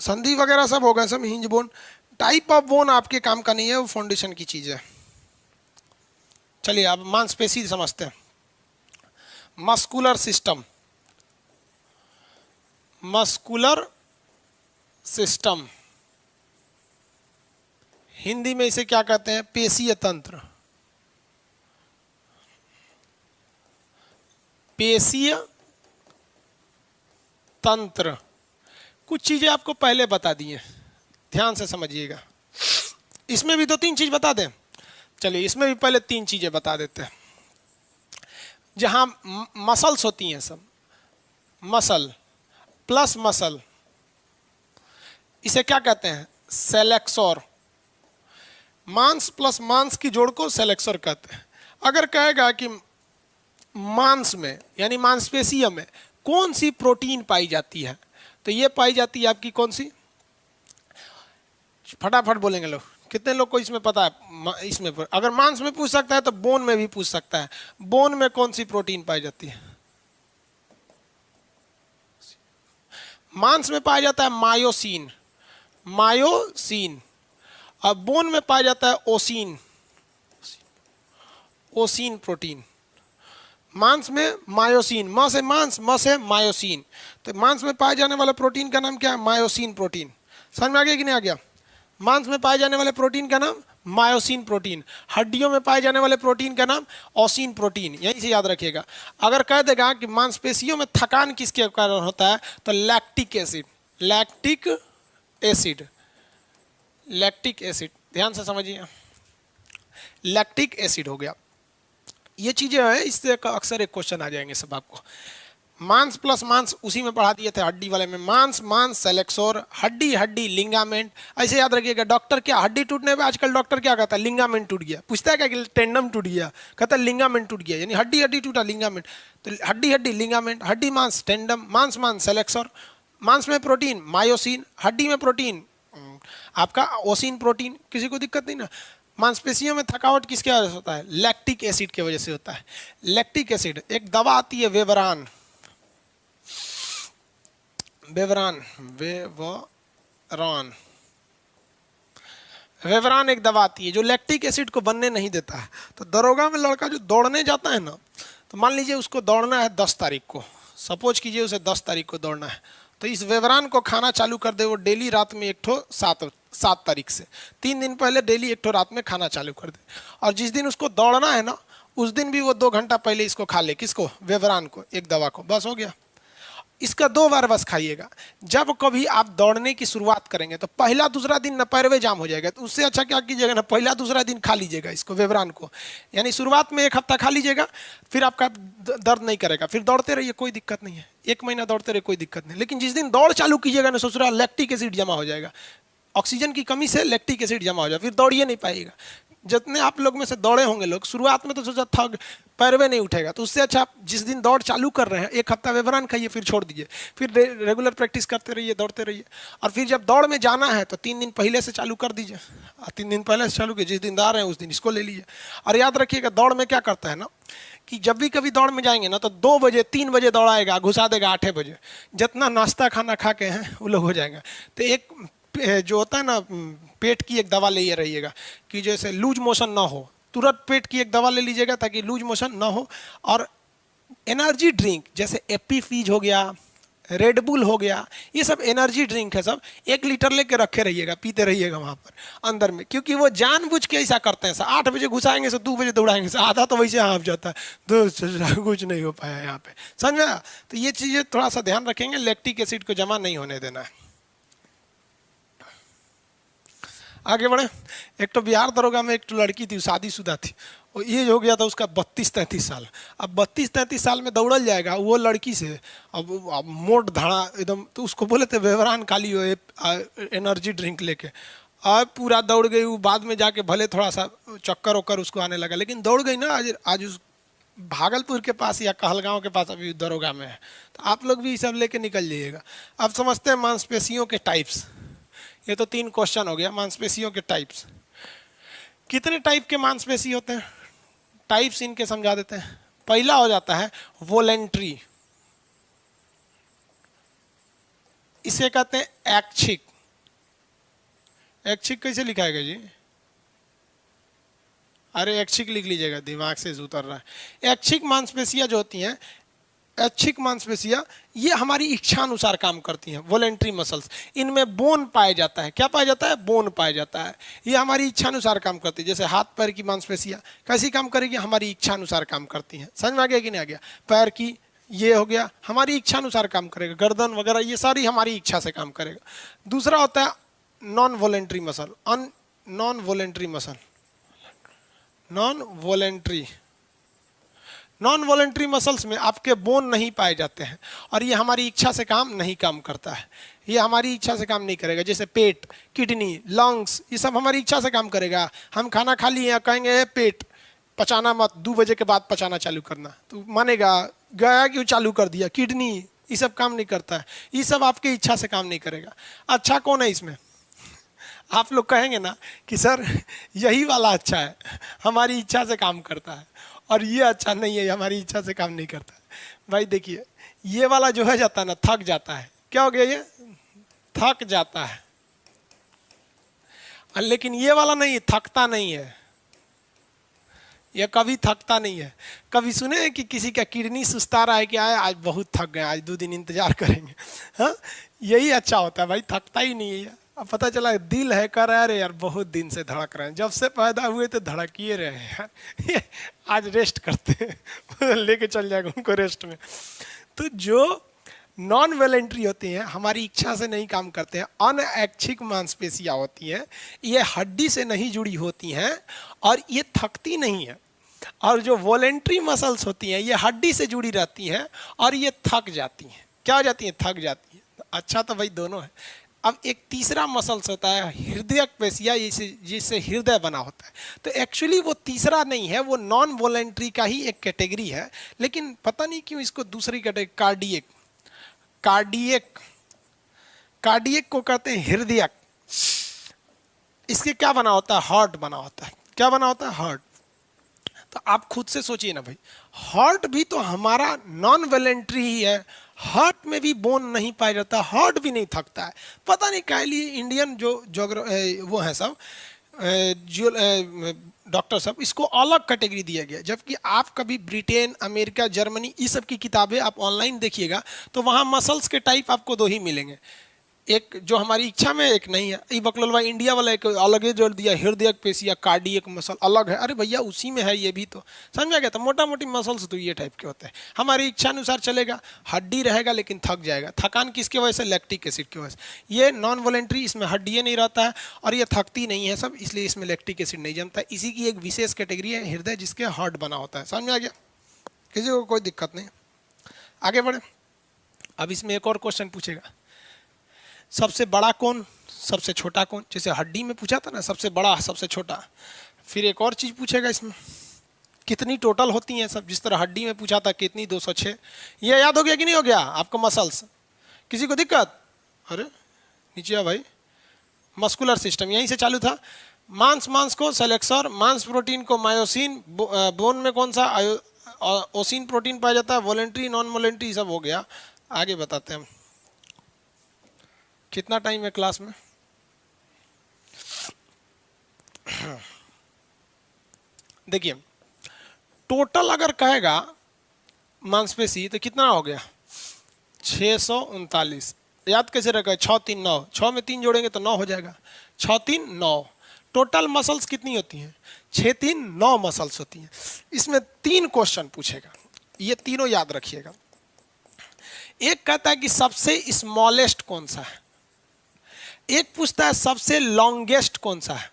संधि वगैरह सब हो गए, सब hinge bone. Type of bone आपके काम का नहीं है, वो फाउंडेशन की चीज है। चलिए अब मांसपेशी समझते हैं। Muscular system, muscular system Hindi में इसे क्या कहते हैं? पेशीय तंत्र। पेशीय तंत्र। कुछ चीजें आपको पहले बता दी हैं, ध्यान से समझिएगा। इसमें भी 2-3 चीज बता दें। चलिए इसमें भी पहले 3 चीजें बता देते हैं। जहां मसल्स होती हैं, सब मसल प्लस मसल, इसे क्या कहते हैं? सेलेक्सोर। मांस प्लस मांस की जोड़ को सेलेक्सोर कहते हैं। अगर कहेगा कि मांस में यानी मांसपेशियों में कौन सी प्रोटीन पाई जाती है, तो ये पाई जाती है आपकी कौन सी? फटाफट बोलेंगे लोग। कितने लोग को इसमें पता है? इसमें अगर मांस में पूछ सकता है तो बोन में भी पूछ सकता है। बोन में कौन सी प्रोटीन पाई जाती है? मांस में पाया जाता है मायोसिन, मायोसिन। और बोन में पाया जाता है ओसिन, ओसिन प्रोटीन। मांस में मायोसिन, म से मांस, म से मायोसिन। तो मांस में पाए जाने वाले प्रोटीन का नाम क्या है? Myosin protein. समझ में आ गया कि नहीं आ गया? मांस में पाए जाने वाले प्रोटीन का नाम मायोसिन प्रोटीन। हड्डियों में पाए जाने वाले प्रोटीन का नाम ओसिन प्रोटीन। यहीं से याद रखिएगा। अगर कह देगा कि मांसपेशियों में थकान किसके कारण होता है, तो lactic acid, lactic acid, lactic acid. ध्यान से समझिए, लैक्टिक एसिड हो गया। ये चीजें हैं, इससे अक्सर एक क्वेश्चन आ जाएंगे सब आपको। मांस प्लस मांस उसी में पढ़ा दिए थे, हड्डी वाले में। मांस मांस सेलेक्सोर, हड्डी हड्डी लिंगामेंट। ऐसे याद रखिएगा। डॉक्टर क्या, हड्डी टूटने पे आजकल डॉक्टर क्या कहता है? लिंगामेंट टूट गया। पूछता है क्या कि टेंडम टूट गया? कहता है लिंगामेंट टूट गया, यानी हड्डी हड्डी टूटा, लिंगामेंट। तो हड्डी हड्डी लिंगामेंट, हड्डी मांस टेंडम, मांस मांस सेलेक्सोर। मांस में प्रोटीन मायोसिन, हड्डी में प्रोटीन आपका ओसिन प्रोटीन। किसी को दिक्कत नहीं ना? मांसपेशियों में थकावट किसके वजह से होता है? लैक्टिक एसिड की वजह से होता है। Lactic acid. एक दवा आती है वेवरान, वेवरान, वेवरान, वेवरान एक दवा आती है जो लैक्टिक एसिड को बनने नहीं देता है। तो दरोगा में लड़का जो दौड़ने जाता है ना, तो मान लीजिए उसको दौड़ना है 10 तारीख को, सपोज कीजिए उसे 10 तारीख को दौड़ना है, तो इस वेवरान को खाना चालू कर दे वो डेली रात में 1 ठो 7 तारीख से 3 दिन पहले डेली 1 ठो रात में खाना चालू कर दे। और जिस दिन उसको दौड़ना है ना, उस दिन भी वो 2 घंटा पहले इसको खा ले। किसको? वेवरान को, एक दवा को। बस हो गया। इसका 2 बार बस खाइएगा। जब कभी आप दौड़ने की शुरुआत करेंगे तो पहला दूसरा दिन ना पैरवे जाम हो जाएगा, तो उससे अच्छा क्या कीजिएगा ना, पहला दूसरा दिन खा लीजिएगा इसको, वेवरान को। यानी शुरुआत में 1 हफ्ता खा लीजिएगा, फिर आपका दर्द नहीं करेगा। फिर दौड़ते रहिए, कोई दिक्कत नहीं है। 1 महीना दौड़ते रहिए, कोई दिक्कत नहीं। लेकिन जिस दिन दौड़ चालू कीजिएगा ना, ससुराल लैक्टिक एसिड जमा हो जाएगा। ऑक्सीजन की कमी से लैक्टिक एसिड जमा हो जाए, फिर दौड़िए नहीं पाएगा। जितने आप लोग में से दौड़े होंगे लोग, शुरुआत में तो सोचा थक पैरवे नहीं उठेगा, तो उससे अच्छा आप जिस दिन दौड़ चालू कर रहे हैं 1 हफ्ता वेवरान खाइए, फिर छोड़ दीजिए। फिर रेगुलर प्रैक्टिस करते रहिए, दौड़ते रहिए। और फिर जब दौड़ में जाना है तो 3 दिन पहले से चालू कर दीजिए। 3 दिन पहले से चालू कीजिए, जिस दिन दौड़ रहे हैं उस दिन इसको ले लीजिए। और याद रखिएगा, दौड़ में क्या करता है ना, कि जब भी कभी दौड़ में जाएंगे ना, तो 2 बजे 3 बजे दौड़ाएगा, घुसा देगा 8 बजे। जितना नाश्ता खाना खा के हैं वो लोग हो जाएगा। तो एक जो होता है ना, पेट की एक दवा ले रहिएगा कि जैसे लूज मोशन ना हो, तुरंत पेट की एक दवा ले लीजिएगा ताकि लूज मोशन ना हो। और एनर्जी ड्रिंक जैसे एपी फीज हो गया, रेडबुल हो गया, ये सब एनर्जी ड्रिंक है, सब 1 लीटर लेके रखे रहिएगा, पीते रहिएगा वहाँ पर अंदर में। क्योंकि वो जानबूझ के ऐसा करते हैं। 8 बजे घुसाएंगे से 2 बजे दौड़ाएंगे, आधा तो वैसे हाँफ जाता है, तो कुछ नहीं हो पाया यहाँ पे। समझा? तो ये चीज़ें थोड़ा सा ध्यान रखेंगे, लैक्टिक एसिड को जमा नहीं होने देना है। आगे बढ़े। एक तो बिहार दरोगा में एक तो लड़की थी, शादीशुदा थी, और ये हो गया था उसका 32-33 साल। अब 32-33 साल में दौड़ल जाएगा वो लड़की से, अब मोट धाड़ा एकदम, तो उसको बोले थे बेवरान काली हो एनर्जी ड्रिंक लेके। अब पूरा दौड़ गई वो, बाद में जाके भले थोड़ा सा चक्कर वक्कर उसको आने लगा, लेकिन दौड़ गई ना। आज उस भागलपुर के पास या कहलगांव के पास अभी दरोगा में है। तो आप लोग भी सब लेके निकल जाइएगा। अब समझते हैं मांसपेशियों के टाइप्स। ये तो 3 क्वेश्चन हो गया। मांसपेशियों के टाइप्स, कितने टाइप के मांसपेशी होते हैं, टाइप्स इनके समझा देते हैं। पहला हो जाता है वोलेंट्री, इसे कहते हैं ऐच्छिक। ऐच्छिक कैसे लिखाएगा जी? अरे ऐच्छिक लिख लीजिएगा, दिमाग से उतर रहा है। ऐच्छिक मांसपेशियां जो होती हैं, ऐच्छिक मांसपेशियां, ये हमारी इच्छा अनुसार काम करती हैं। वोलेंट्री मसल्स, इनमें बोन पाया जाता है। क्या पाया जाता है? बोन पाया जाता है। ये हमारी इच्छा अनुसार काम करती है। जैसे हाथ पैर की मांसपेशियां कैसी काम करेगी? हमारी इच्छा अनुसार काम करती हैं। समझ में आ गया कि नहीं आ गया? पैर की ये हो गया, हमारी इच्छा अनुसार काम करेगा। गर्दन वगैरह ये सारी हमारी इच्छा से काम करेगा। दूसरा होता है non voluntary muscle. Non voluntary muscle, non voluntary, non voluntary muscles में आपके बोन नहीं पाए जाते हैं और ये हमारी इच्छा से काम नहीं करता है। ये हमारी इच्छा से काम नहीं करेगा। जैसे पेट, किडनी, लंग्स, ये सब हमारी इच्छा से काम करेगा। हम खाना खा लिए, कहेंगे पेट पचाना मत, 2 बजे के बाद पचाना चालू करना, तो मानेगा? गया क्यों चालू कर दिया? किडनी ये सब काम नहीं करता है। ये सब आपकी इच्छा से काम नहीं करेगा। अच्छा कौन है इसमें? आप लोग कहेंगे ना कि सर यही वाला अच्छा है, हमारी इच्छा से काम करता है, और ये अच्छा नहीं है, हमारी इच्छा से काम नहीं करता है। भाई देखिए, ये वाला जो है जाता है ना, थक जाता है। क्या हो गया? ये थक जाता है। लेकिन ये वाला नहीं, थकता नहीं है। ये कभी थकता नहीं है। कभी सुने हैं कि किसी का किडनी सुस्ता रहा है कि आज बहुत थक गए, आज 2 दिन इंतजार करेंगे? हाँ, यही अच्छा होता है भाई, थकता ही नहीं है। अब पता चला दिल है कर रहा है, यार बहुत दिन से धड़क रहे हैं, जब से पैदा हुए तो धड़किए रहे हैं यार, आज रेस्ट करते हैं लेके चल जाएगा उनको रेस्ट में। तो जो नॉन वॉलेंट्री होती हैं, हमारी इच्छा से नहीं काम करते हैं, अनऐच्छिक मांसपेशियां होती हैं, ये हड्डी से नहीं जुड़ी होती हैं और ये थकती नहीं है। और जो वॉलेंट्री मसल्स होती हैं, ये हड्डी से जुड़ी रहती हैं और ये थक जाती हैं। क्या हो जाती हैं? थक जाती हैं। अच्छा तो भाई दोनों है। अब एक तीसरा मसल्स होता है हृदय पेशियां, जिससे हृदय बना होता है। तो एक्चुअली वो तीसरा नहीं है, वो नॉन वॉलेंट्री का ही एक कैटेगरी है, लेकिन पता नहीं क्यों इसको दूसरी कैटेगरी कार्डियक, कार्डियक, कार्डियक को कहते हैं हृदयक। इसके क्या बना होता है? हार्ट बना होता है। क्या बना होता है? हार्ट। तो आप खुद से सोचिए ना भाई, हार्ट भी तो हमारा नॉन वॉलेंट्री ही है। हार्ट में भी बोन नहीं पाया जाता, हार्ट भी नहीं थकता है। पता नहीं क्या लिए इंडियन जो वो है सब जो डॉक्टर साहब, इसको अलग कैटेगरी दिया गया। जबकि आप कभी ब्रिटेन, अमेरिका, जर्मनी, ये सब की किताबें आप ऑनलाइन देखिएगा तो वहाँ मसल्स के टाइप आपको 2 ही मिलेंगे, एक जो हमारी इच्छा में, एक नहीं है। ये बकलोलवा इंडिया वाला एक अलग ही जोड़ दिया, हृदय पेशियां, कार्डियक मसल अलग है। अरे भैया उसी में है ये भी, तो समझा गया? तो मोटा मोटी मसल्स तो ये टाइप के होते हैं। हमारी इच्छा अनुसार चलेगा, हड्डी रहेगा लेकिन थक जाएगा। थकान किसके वजह से? लैक्टिक एसिड की वजह से। ये नॉन वॉलेंट्री, इसमें हड्डी नहीं रहता है और ये थकती नहीं है सब, इसलिए इसमें लैक्टिक एसिड नहीं जमता। इसी की एक विशेष कैटेगरी है हृदय, जिसके हार्ट बना होता है। समझ में आ गया? किसी को कोई दिक्कत नहीं। आगे बढ़े। अब इसमें एक और क्वेश्चन पूछेगा, सबसे बड़ा कौन, सबसे छोटा कौन? जैसे हड्डी में पूछा था ना, सबसे बड़ा सबसे छोटा। फिर एक और चीज़ पूछेगा इसमें, कितनी टोटल होती हैं सब, जिस तरह हड्डी में पूछा था कितनी, 206। ये याद हो गया कि नहीं हो गया आपको? मसल्स, किसी को दिक्कत? अरे नीचे आ भाई। मस्कुलर सिस्टम यहीं से चालू था। मांस को सेलेक्सर, मांस प्रोटीन को मायोसिन, बोन में कौन सा? ओसिन प्रोटीन पाया जाता है। वॉलेंट्री, नॉन वॉलेंट्री सब हो गया। आगे बताते हैं। कितना टाइम है क्लास में? देखिए, टोटल अगर कहेगा मांसपेशी तो कितना हो गया? 639। याद कैसे रखा? 6 3 9, 6 में 3 जोड़ेंगे तो 9 हो जाएगा। 6 3 9। टोटल मसल्स कितनी होती हैं? 6 3 9 मसल्स होती हैं। इसमें 3 क्वेश्चन पूछेगा, ये तीनों याद रखिएगा। एक कहता है कि सबसे स्मॉलेस्ट कौन सा है, एक पूछता है सबसे लॉन्गेस्ट कौन सा है,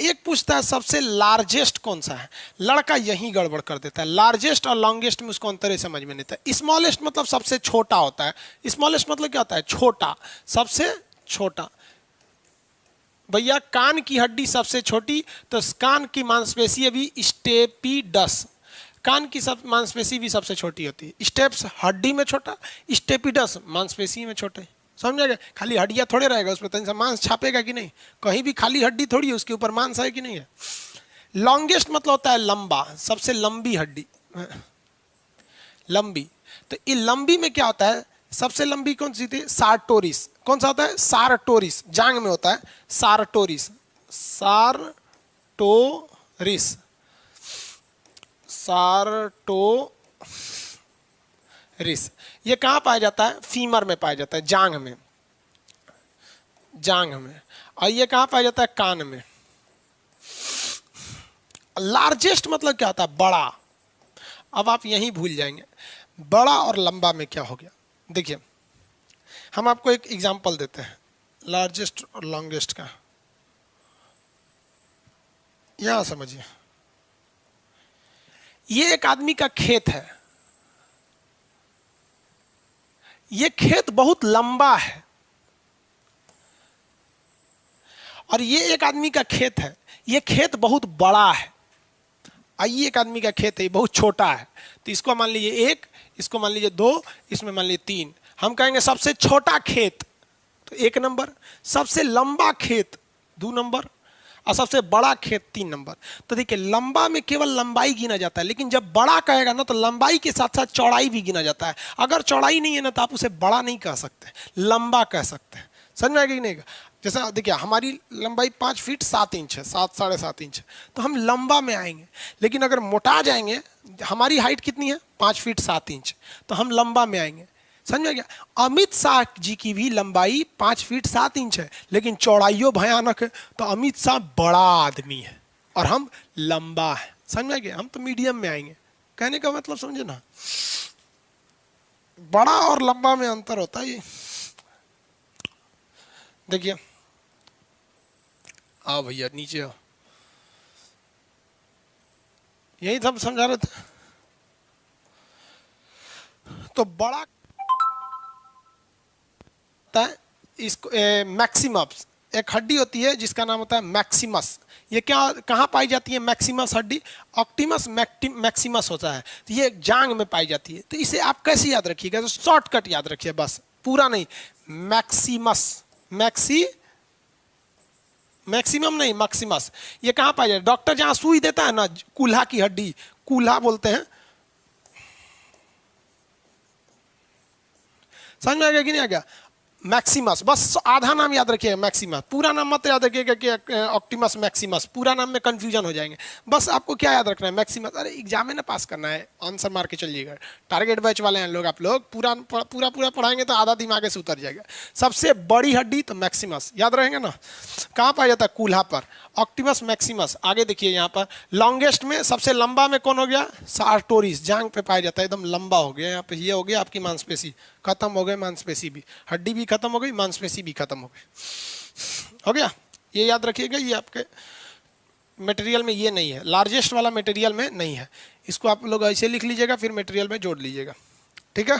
एक पूछता है सबसे लार्जेस्ट कौन सा है। लड़का यही गड़बड़ कर देता है, लार्जेस्ट और लॉन्गेस्ट में उसको अंतर समझ में नहीं आता। स्मॉलेस्ट मतलब सबसे छोटा होता है, स्मॉलेस्ट मतलब क्या होता है, छोटा, सबसे छोटा। भैया कान की हड्डी सबसे छोटी, तो कान की मांसपेशी अभी स्टेपिडस, कान की सब मांसपेशी भी सबसे छोटी होती है। स्टेप्स हड्डी में छोटा, स्टेपिडस मांसपेशी में छोटे, समझ गए। खाली हड्डियाँ थोड़े रहेगा, उसमें तनिक सा मांस छापेगा कि नहीं, कहीं भी खाली हड्डी थोड़ी है, उसके ऊपर मांस है कि नहीं है। लॉन्गेस्ट मतलब होता है लंबा, सबसे लंबी हड्डी, लंबी। तो ये लंबी में क्या होता है, सबसे लंबी कौन सी थी, सारटोरिस। कौन सा होता है, सारटोरिस, जांग में होता है सारटोरिस, सारटोरिस, सारटोरिस। ये कहाँ पाया जाता है, फीमर में पाया जाता है, जांग में, जांग में। और ये कहाँ पाया जाता है, कान में। लार्जेस्ट मतलब क्या होता है, बड़ा। अब आप यहीं भूल जाएंगे, बड़ा और लंबा में क्या हो गया। देखिए हम आपको एक एग्जांपल देते हैं लार्जेस्ट और लॉन्गेस्ट का, यहां समझिए। ये एक आदमी का खेत है, ये खेत बहुत लंबा है, और ये एक आदमी का खेत है, ये खेत बहुत बड़ा है। आइए एक आदमी का खेत है, ये बहुत छोटा है, तो इसको मान लीजिए 1, इसको मान लीजिए 2, इसमें मान लीजिए 3। हम कहेंगे सबसे छोटा खेत तो 1 नंबर, सबसे लंबा खेत 2 नंबर, और सबसे बड़ा खेत 3 नंबर। तो देखिए लंबा में केवल लंबाई गिना जाता है, लेकिन जब बड़ा कहेगा ना तो लंबाई के साथ साथ चौड़ाई भी गिना जाता है। अगर चौड़ाई नहीं है ना तो आप उसे बड़ा नहीं कह सकते, लंबा कह सकते हैं। समझ में आएगा कि नहीं? जैसा देखिए हमारी लंबाई 5 फीट 7 इंच है, 7 साढ़े 7 इंच, तो हम लंबा में आएंगे। लेकिन अगर मोटा जाएंगे, हमारी हाइट कितनी है 5 फीट 7 इंच, तो हम लंबा में आएंगे। समझ में गया? अमित शाह जी की भी लंबाई 5 फीट 7 इंच है, लेकिन चौड़ाइयों भयानक है, तो अमित शाह बड़ा आदमी है और हम लंबा है। समझ में गया? हम तो मीडियम में आएंगे। कहने का मतलब समझे ना, बड़ा और लंबा में अंतर होता है ये। देखिए आओ भैया नीचे आओ, यही सब समझा रहे थे। तो बड़ा इसको मैक्सिमस, एक हड्डी होती है जिसका नाम होता है मैक्सिमस। ये क्या कहाँ पाई जाती है मैक्सिमस हड्डी? ऑक्टिमस मैक्सिमस होता है, तो ये जांग में पाई जाती है। तो इसे आप कैसे याद रखिएगा? तो शॉर्टकट याद रखिए बस, पूरा नहीं। मैक्सिमस, मैक्सिमम नहीं, मैक्सिमस। ये कहाँ पाई जाती है? डॉक्टर जहाँ सुई देता है ना, कूल्हा की हड्डी, कूल्हा बोलते हैं। समझ में आ गया कि नहीं आ गया? मैक्सिमस, बस आधा नाम याद रखिएगा मैक्सिमस, पूरा नाम मत याद रखिएगा कि ऑक्टिमस मैक्सिमस, पूरा नाम में कंफ्यूजन हो जाएंगे। बस आपको क्या याद रखना है? मैक्सिमस। अरे एग्जाम में ना पास करना है, आंसर मार के चलिएगा। टारगेट बैच वाले हैं लोग, आप लोग पूरा पूरा पढ़ाएंगे तो आधा दिमाग से उतर जाएगा। सबसे बड़ी हड्डी तो मैक्सिमस, याद रहेंगे ना? कहाँ पाया जाता है? कूल्हा पर। ऑक्टिमस मैक्सिमस। आगे देखिए यहाँ पर लॉन्गेस्ट में सबसे लंबा में कौन हो गया? सार्टोरिस, जांग पे पाया जाता है, एकदम लंबा हो गया। यहाँ पे ये हो गया आपकी मांसपेशी, खत्म हो गए, मांसपेशी भी, हड्डी भी खत्म हो गई, मांसपेशी भी खत्म हो गई। हो गया? ये याद रखिएगा, ये आपके मटेरियल में ये नहीं है, लार्जेस्ट वाला मटेरियल में नहीं है। इसको आप लोग ऐसे लिख लीजिएगा, फिर मटेरियल में जोड़ लीजिएगा। ठीक है?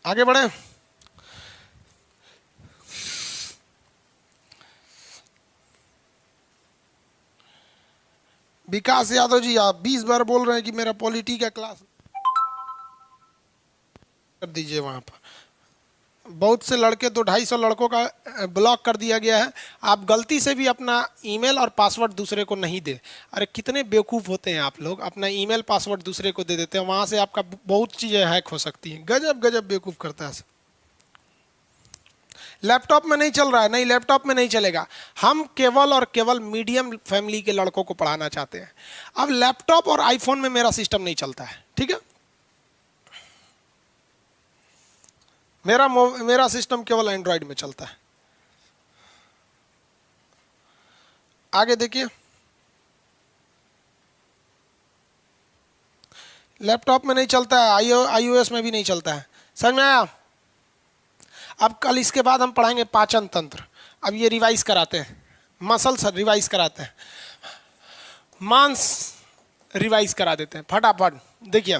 आगे बढ़े। विकास यादव जी, आप 20 बार बोल रहे हैं कि मेरा पॉलिटी का क्लास कर दीजिए। वहां पर बहुत से लड़के, 200-250 लड़कों का ब्लॉक कर दिया गया है। आप गलती से भी अपना ईमेल और पासवर्ड दूसरे को नहीं दे। अरे कितने बेवकूफ़ होते हैं आप लोग, अपना ईमेल पासवर्ड दूसरे को दे देते हैं, वहाँ से आपका बहुत चीज़ें हैक हो सकती हैं। गजब गजब बेवकूफ़ करता है। लैपटॉप में नहीं चल रहा है, नहीं लैपटॉप में नहीं चलेगा। हम केवल और केवल मीडियम फैमिली के लड़कों को पढ़ाना चाहते हैं। अब लैपटॉप और आईफोन में मेरा सिस्टम नहीं चलता है, ठीक है? मेरा सिस्टम केवल एंड्रॉइड में चलता है। आगे देखिए, लैपटॉप में नहीं चलता है, iOS में भी नहीं चलता है। समझ में आया? अब कल इसके बाद हम पढ़ाएंगे पाचन तंत्र। अब ये रिवाइज कराते हैं, मसल्स रिवाइज कराते हैं, मांस रिवाइज करा देते हैं फटाफट। देखिए,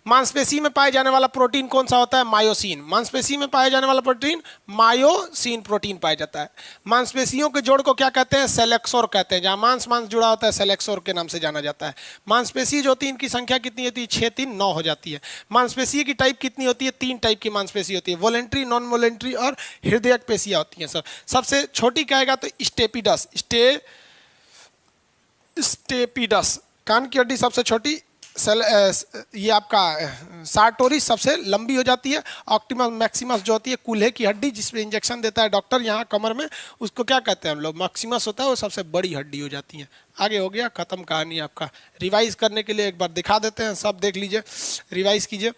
मांसपेशी में पाए जाने वाला प्रोटीन कौन सा होता है? मायोसिन। मांसपेशी में पाए जाने वाला प्रोटीन मायोसिन प्रोटीन पाया जाता है। मांसपेशियों के जोड़ को क्या कहते हैं? सेलेक्सोर कहते हैं। जहां मांस जुड़ा होता है सेलेक्सोर के नाम से जाना जाता है। मांसपेशी जो होती है इनकी संख्या कितनी होती है? 6, 3, 9 हो जाती है। मांसपेशी की टाइप कितनी होती है? 3 टाइप की मांसपेशी होती है, वॉलेंट्री, नॉन वॉलेंट्री और हृदयक पेशियां होती हैं। सबसे छोटी कहेगा तो स्टेपिडस, स्टेपिडस कान की हड्डी सबसे छोटी। ये आपका सार्टोरिस सबसे लंबी हो जाती है। ऑप्टिमस मैक्सिमस जो होती है कूल्हे की हड्डी जिसपे इंजेक्शन देता है डॉक्टर यहाँ कमर में, उसको क्या कहते हैं हम लोग? मैक्सिमस होता है, वो सबसे बड़ी हड्डी हो जाती है। आगे हो गया, खत्म कहानी आपका। रिवाइज करने के लिए एक बार दिखा देते हैं, सब देख लीजिए, रिवाइज कीजिए।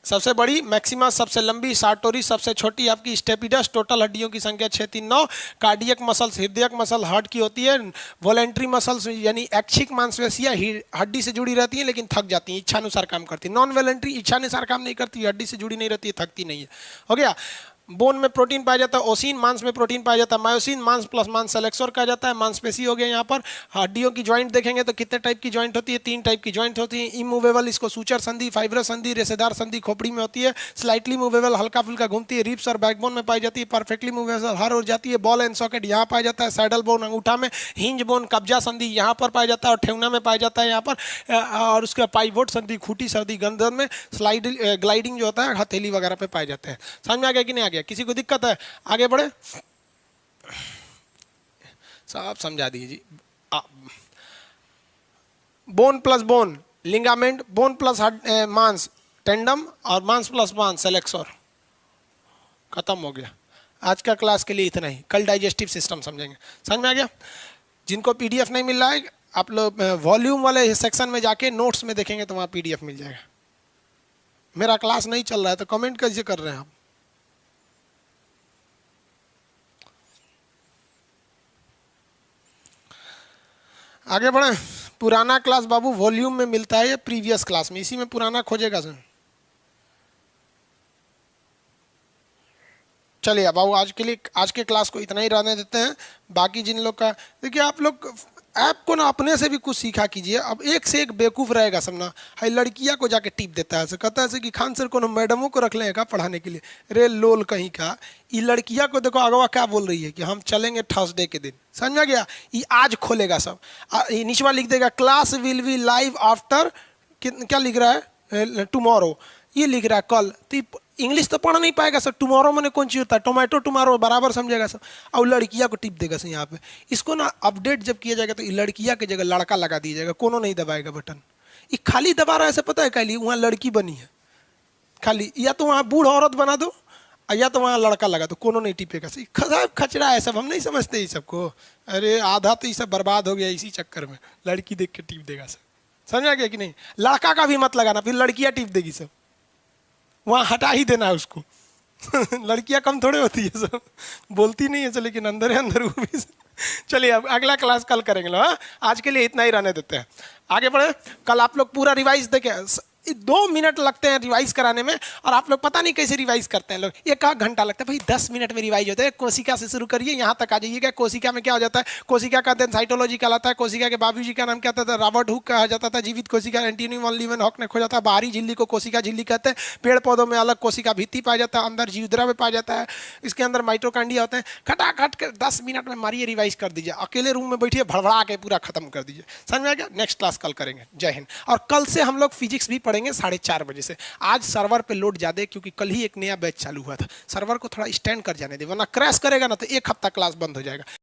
सबसे बड़ी मैक्सिमस, सबसे लंबी सार्टोरिस, सबसे छोटी आपकी स्टेपिडस। टोटल हड्डियों की संख्या 6, 3, 9। कार्डियक मसल्स, हृदयक मसल हार्ट की होती है। वॉलेंट्री मसल्स यानी ऐच्छिक मांसपेशियां हड्डी से जुड़ी रहती हैं लेकिन थक जाती हैं, इच्छानुसार काम करती है। नॉन वॉलेंट्री इच्छानुसार काम नहीं करती, हड्डी से जुड़ी नहीं रहती है, थकती नहीं है। हो गया। बोन में प्रोटीन पाया जाता है ओसिन, मांस में प्रोटीन पाया जाता है मायोसिन, मांस प्लस मांस सेलेक्सोर कहा जाता है। मांसपेशी हो गया। यहाँ पर हड्डियों की जॉइंट देखेंगे तो कितने टाइप की जॉइंट होती है? 3 टाइप की जॉइंट होती है। इमूवेबल, इसको सूचर संधि, फाइब्रस संधि, रेशेदार संधि खोपड़ी में होती है। स्लाइटली मूवेबल, हल्का फुल्का घूमती है, रिब्स और बैकबोन में पाई जाती है। परफेक्टली मूवेबल हर हो जाती है। बॉल एंड सॉकेट यहाँ पाया जाता है। सैडल बोन अंगूठा में, हिंज बोन कब्जा संधि यहाँ पर पाया जाता है और ठेवना में पाया जाता है यहाँ पर। और उसके पाइवोट संधि खूटी संधि गर्दन में, ग्लाइडिंग जो होता है हथेली वगैरह पे पाए जाते हैं। समझ में आ गया कि नहीं आ गया? किसी को दिक्कत है? आगे बढ़े, सब समझा दीजिए। Bone plus bone ligament, bone plus मांस टेंडम, और मांस प्लस मांस सेलेक्सोर। खत्म हो गया। आज का क्लास के लिए इतना ही। कल डाइजेस्टिव सिस्टम समझेंगे। समझ में आ गया? जिनको पीडीएफ नहीं मिल रहा है, आप लोग वॉल्यूम वाले सेक्शन में जाके नोट्स में देखेंगे तो वहां पीडीएफ मिल जाएगा। मेरा क्लास नहीं चल रहा है तो कमेंट कैसे कर रहे हैं आप? आगे बढ़े। पुराना क्लास बाबू वॉल्यूम में मिलता है या प्रीवियस क्लास में? इसी में पुराना खोजेगा सर। चलिए अब बाबू आज के लिए, आज के क्लास को इतना ही रहने देते हैं। बाकी जिन लोग का, देखिए आप लोग ऐप को ना अपने से भी कुछ सीखा कीजिए। अब एक से एक बेवकूफ़ रहेगा सब ना। हाई लड़कियां को जाके टिप देता है, कहता है कि खान सर को ना मैडमों को रख लेगा पढ़ाने के लिए। रे लोल कहीं का, ये लड़कियां को देखो अगवा क्या बोल रही है कि हम चलेंगे थर्सडे के दिन। समझ में गया? ये आज खोलेगा सब। नीचवा लिख देगा class will be live after, क्या लिख रहा है? टुमारो। ये लिख रहा है कल। तो इंग्लिश तो पढ़ नहीं पाएगा सर। टुमारो मैंने कौन चीज होता है? टोमेटो टुमारो बराबर समझेगा सर। और लड़कियां को टिप देगा सर यहाँ पे। इसको ना अपडेट जब किया जाएगा तो लड़कियां की जगह लड़का लगा दिया जाएगा, कोनो नहीं दबाएगा बटन। ये खाली दबा रहा है ऐसे, पता है क्या? वहाँ लड़की बनी है खाली, या तो वहाँ बूढ़ औरत बना दो या तो वहाँ लड़का लगा दो, कोनो नहीं टिपेगा सर। खचरा है सब, हम नहीं समझते ये सबको। अरे आधा तो ये सब बर्बाद हो गया इसी चक्कर में। लड़की देख के टिप देगा सर। समझ आ गया कि नहीं? लड़का का भी मत लगाना, फिर लड़कियां टिप देगी सब। वहाँ हटा ही देना है उसको। लड़कियां कम थोड़े होती है सब, बोलती नहीं है सर, लेकिन अंदर है अंदर वो भी। चलिए अब अगला क्लास कल करेंगे लोग। हाँ, आज के लिए इतना ही रहने देते हैं। आगे बढ़े। कल आप लोग पूरा रिवाइज देखें। 2 मिनट लगते हैं रिवाइज कराने में, और आप लोग पता नहीं कैसे रिवाइज करते हैं लोग। 1 घंटा लगता है भाई, 10 मिनट में रिवाइज होता है। कोशिका से शुरू करिए, यहाँ तक आ जाइएगा। कोशिका में क्या हो जाता है? कोशिका का अध्ययन साइटोलॉजी कहलाता है। कोशिका के बाबूजी का नाम क्या था? रॉबर्ट हुक कहा जाता था। जीवित कोशिका एंटोनी वॉन लीवेनहॉक ने खोजा था। बाहरी झिल्ली को कोशिका झिल्ली कहते हैं। पेड़ पौधों में अलग कोशिका भित्ति पाया जाता है, अंदर जीवद्रा में पाया जाता है। इसके अंदर माइटोकांड्रिया होते हैं। खटाखट के 10 मिनट में मारिए, रिवाइज कर दीजिए। अकेले रूम में बैठिए, भड़बड़ा के पूरा खत्म कर दीजिए। समझ में आ गया? नेक्स्ट क्लास कल करेंगे। जय हिंद। और कल से हम लोग फिजिक्स भी पढ़ेंगे 4:30 बजे से। आज सर्वर पे लोड ज्यादा है क्योंकि कल ही एक नया बैच चालू हुआ था। सर्वर को थोड़ा स्टैंड कर जाने दे, वरना क्रैश करेगा ना तो 1 हफ्ता क्लास बंद हो जाएगा।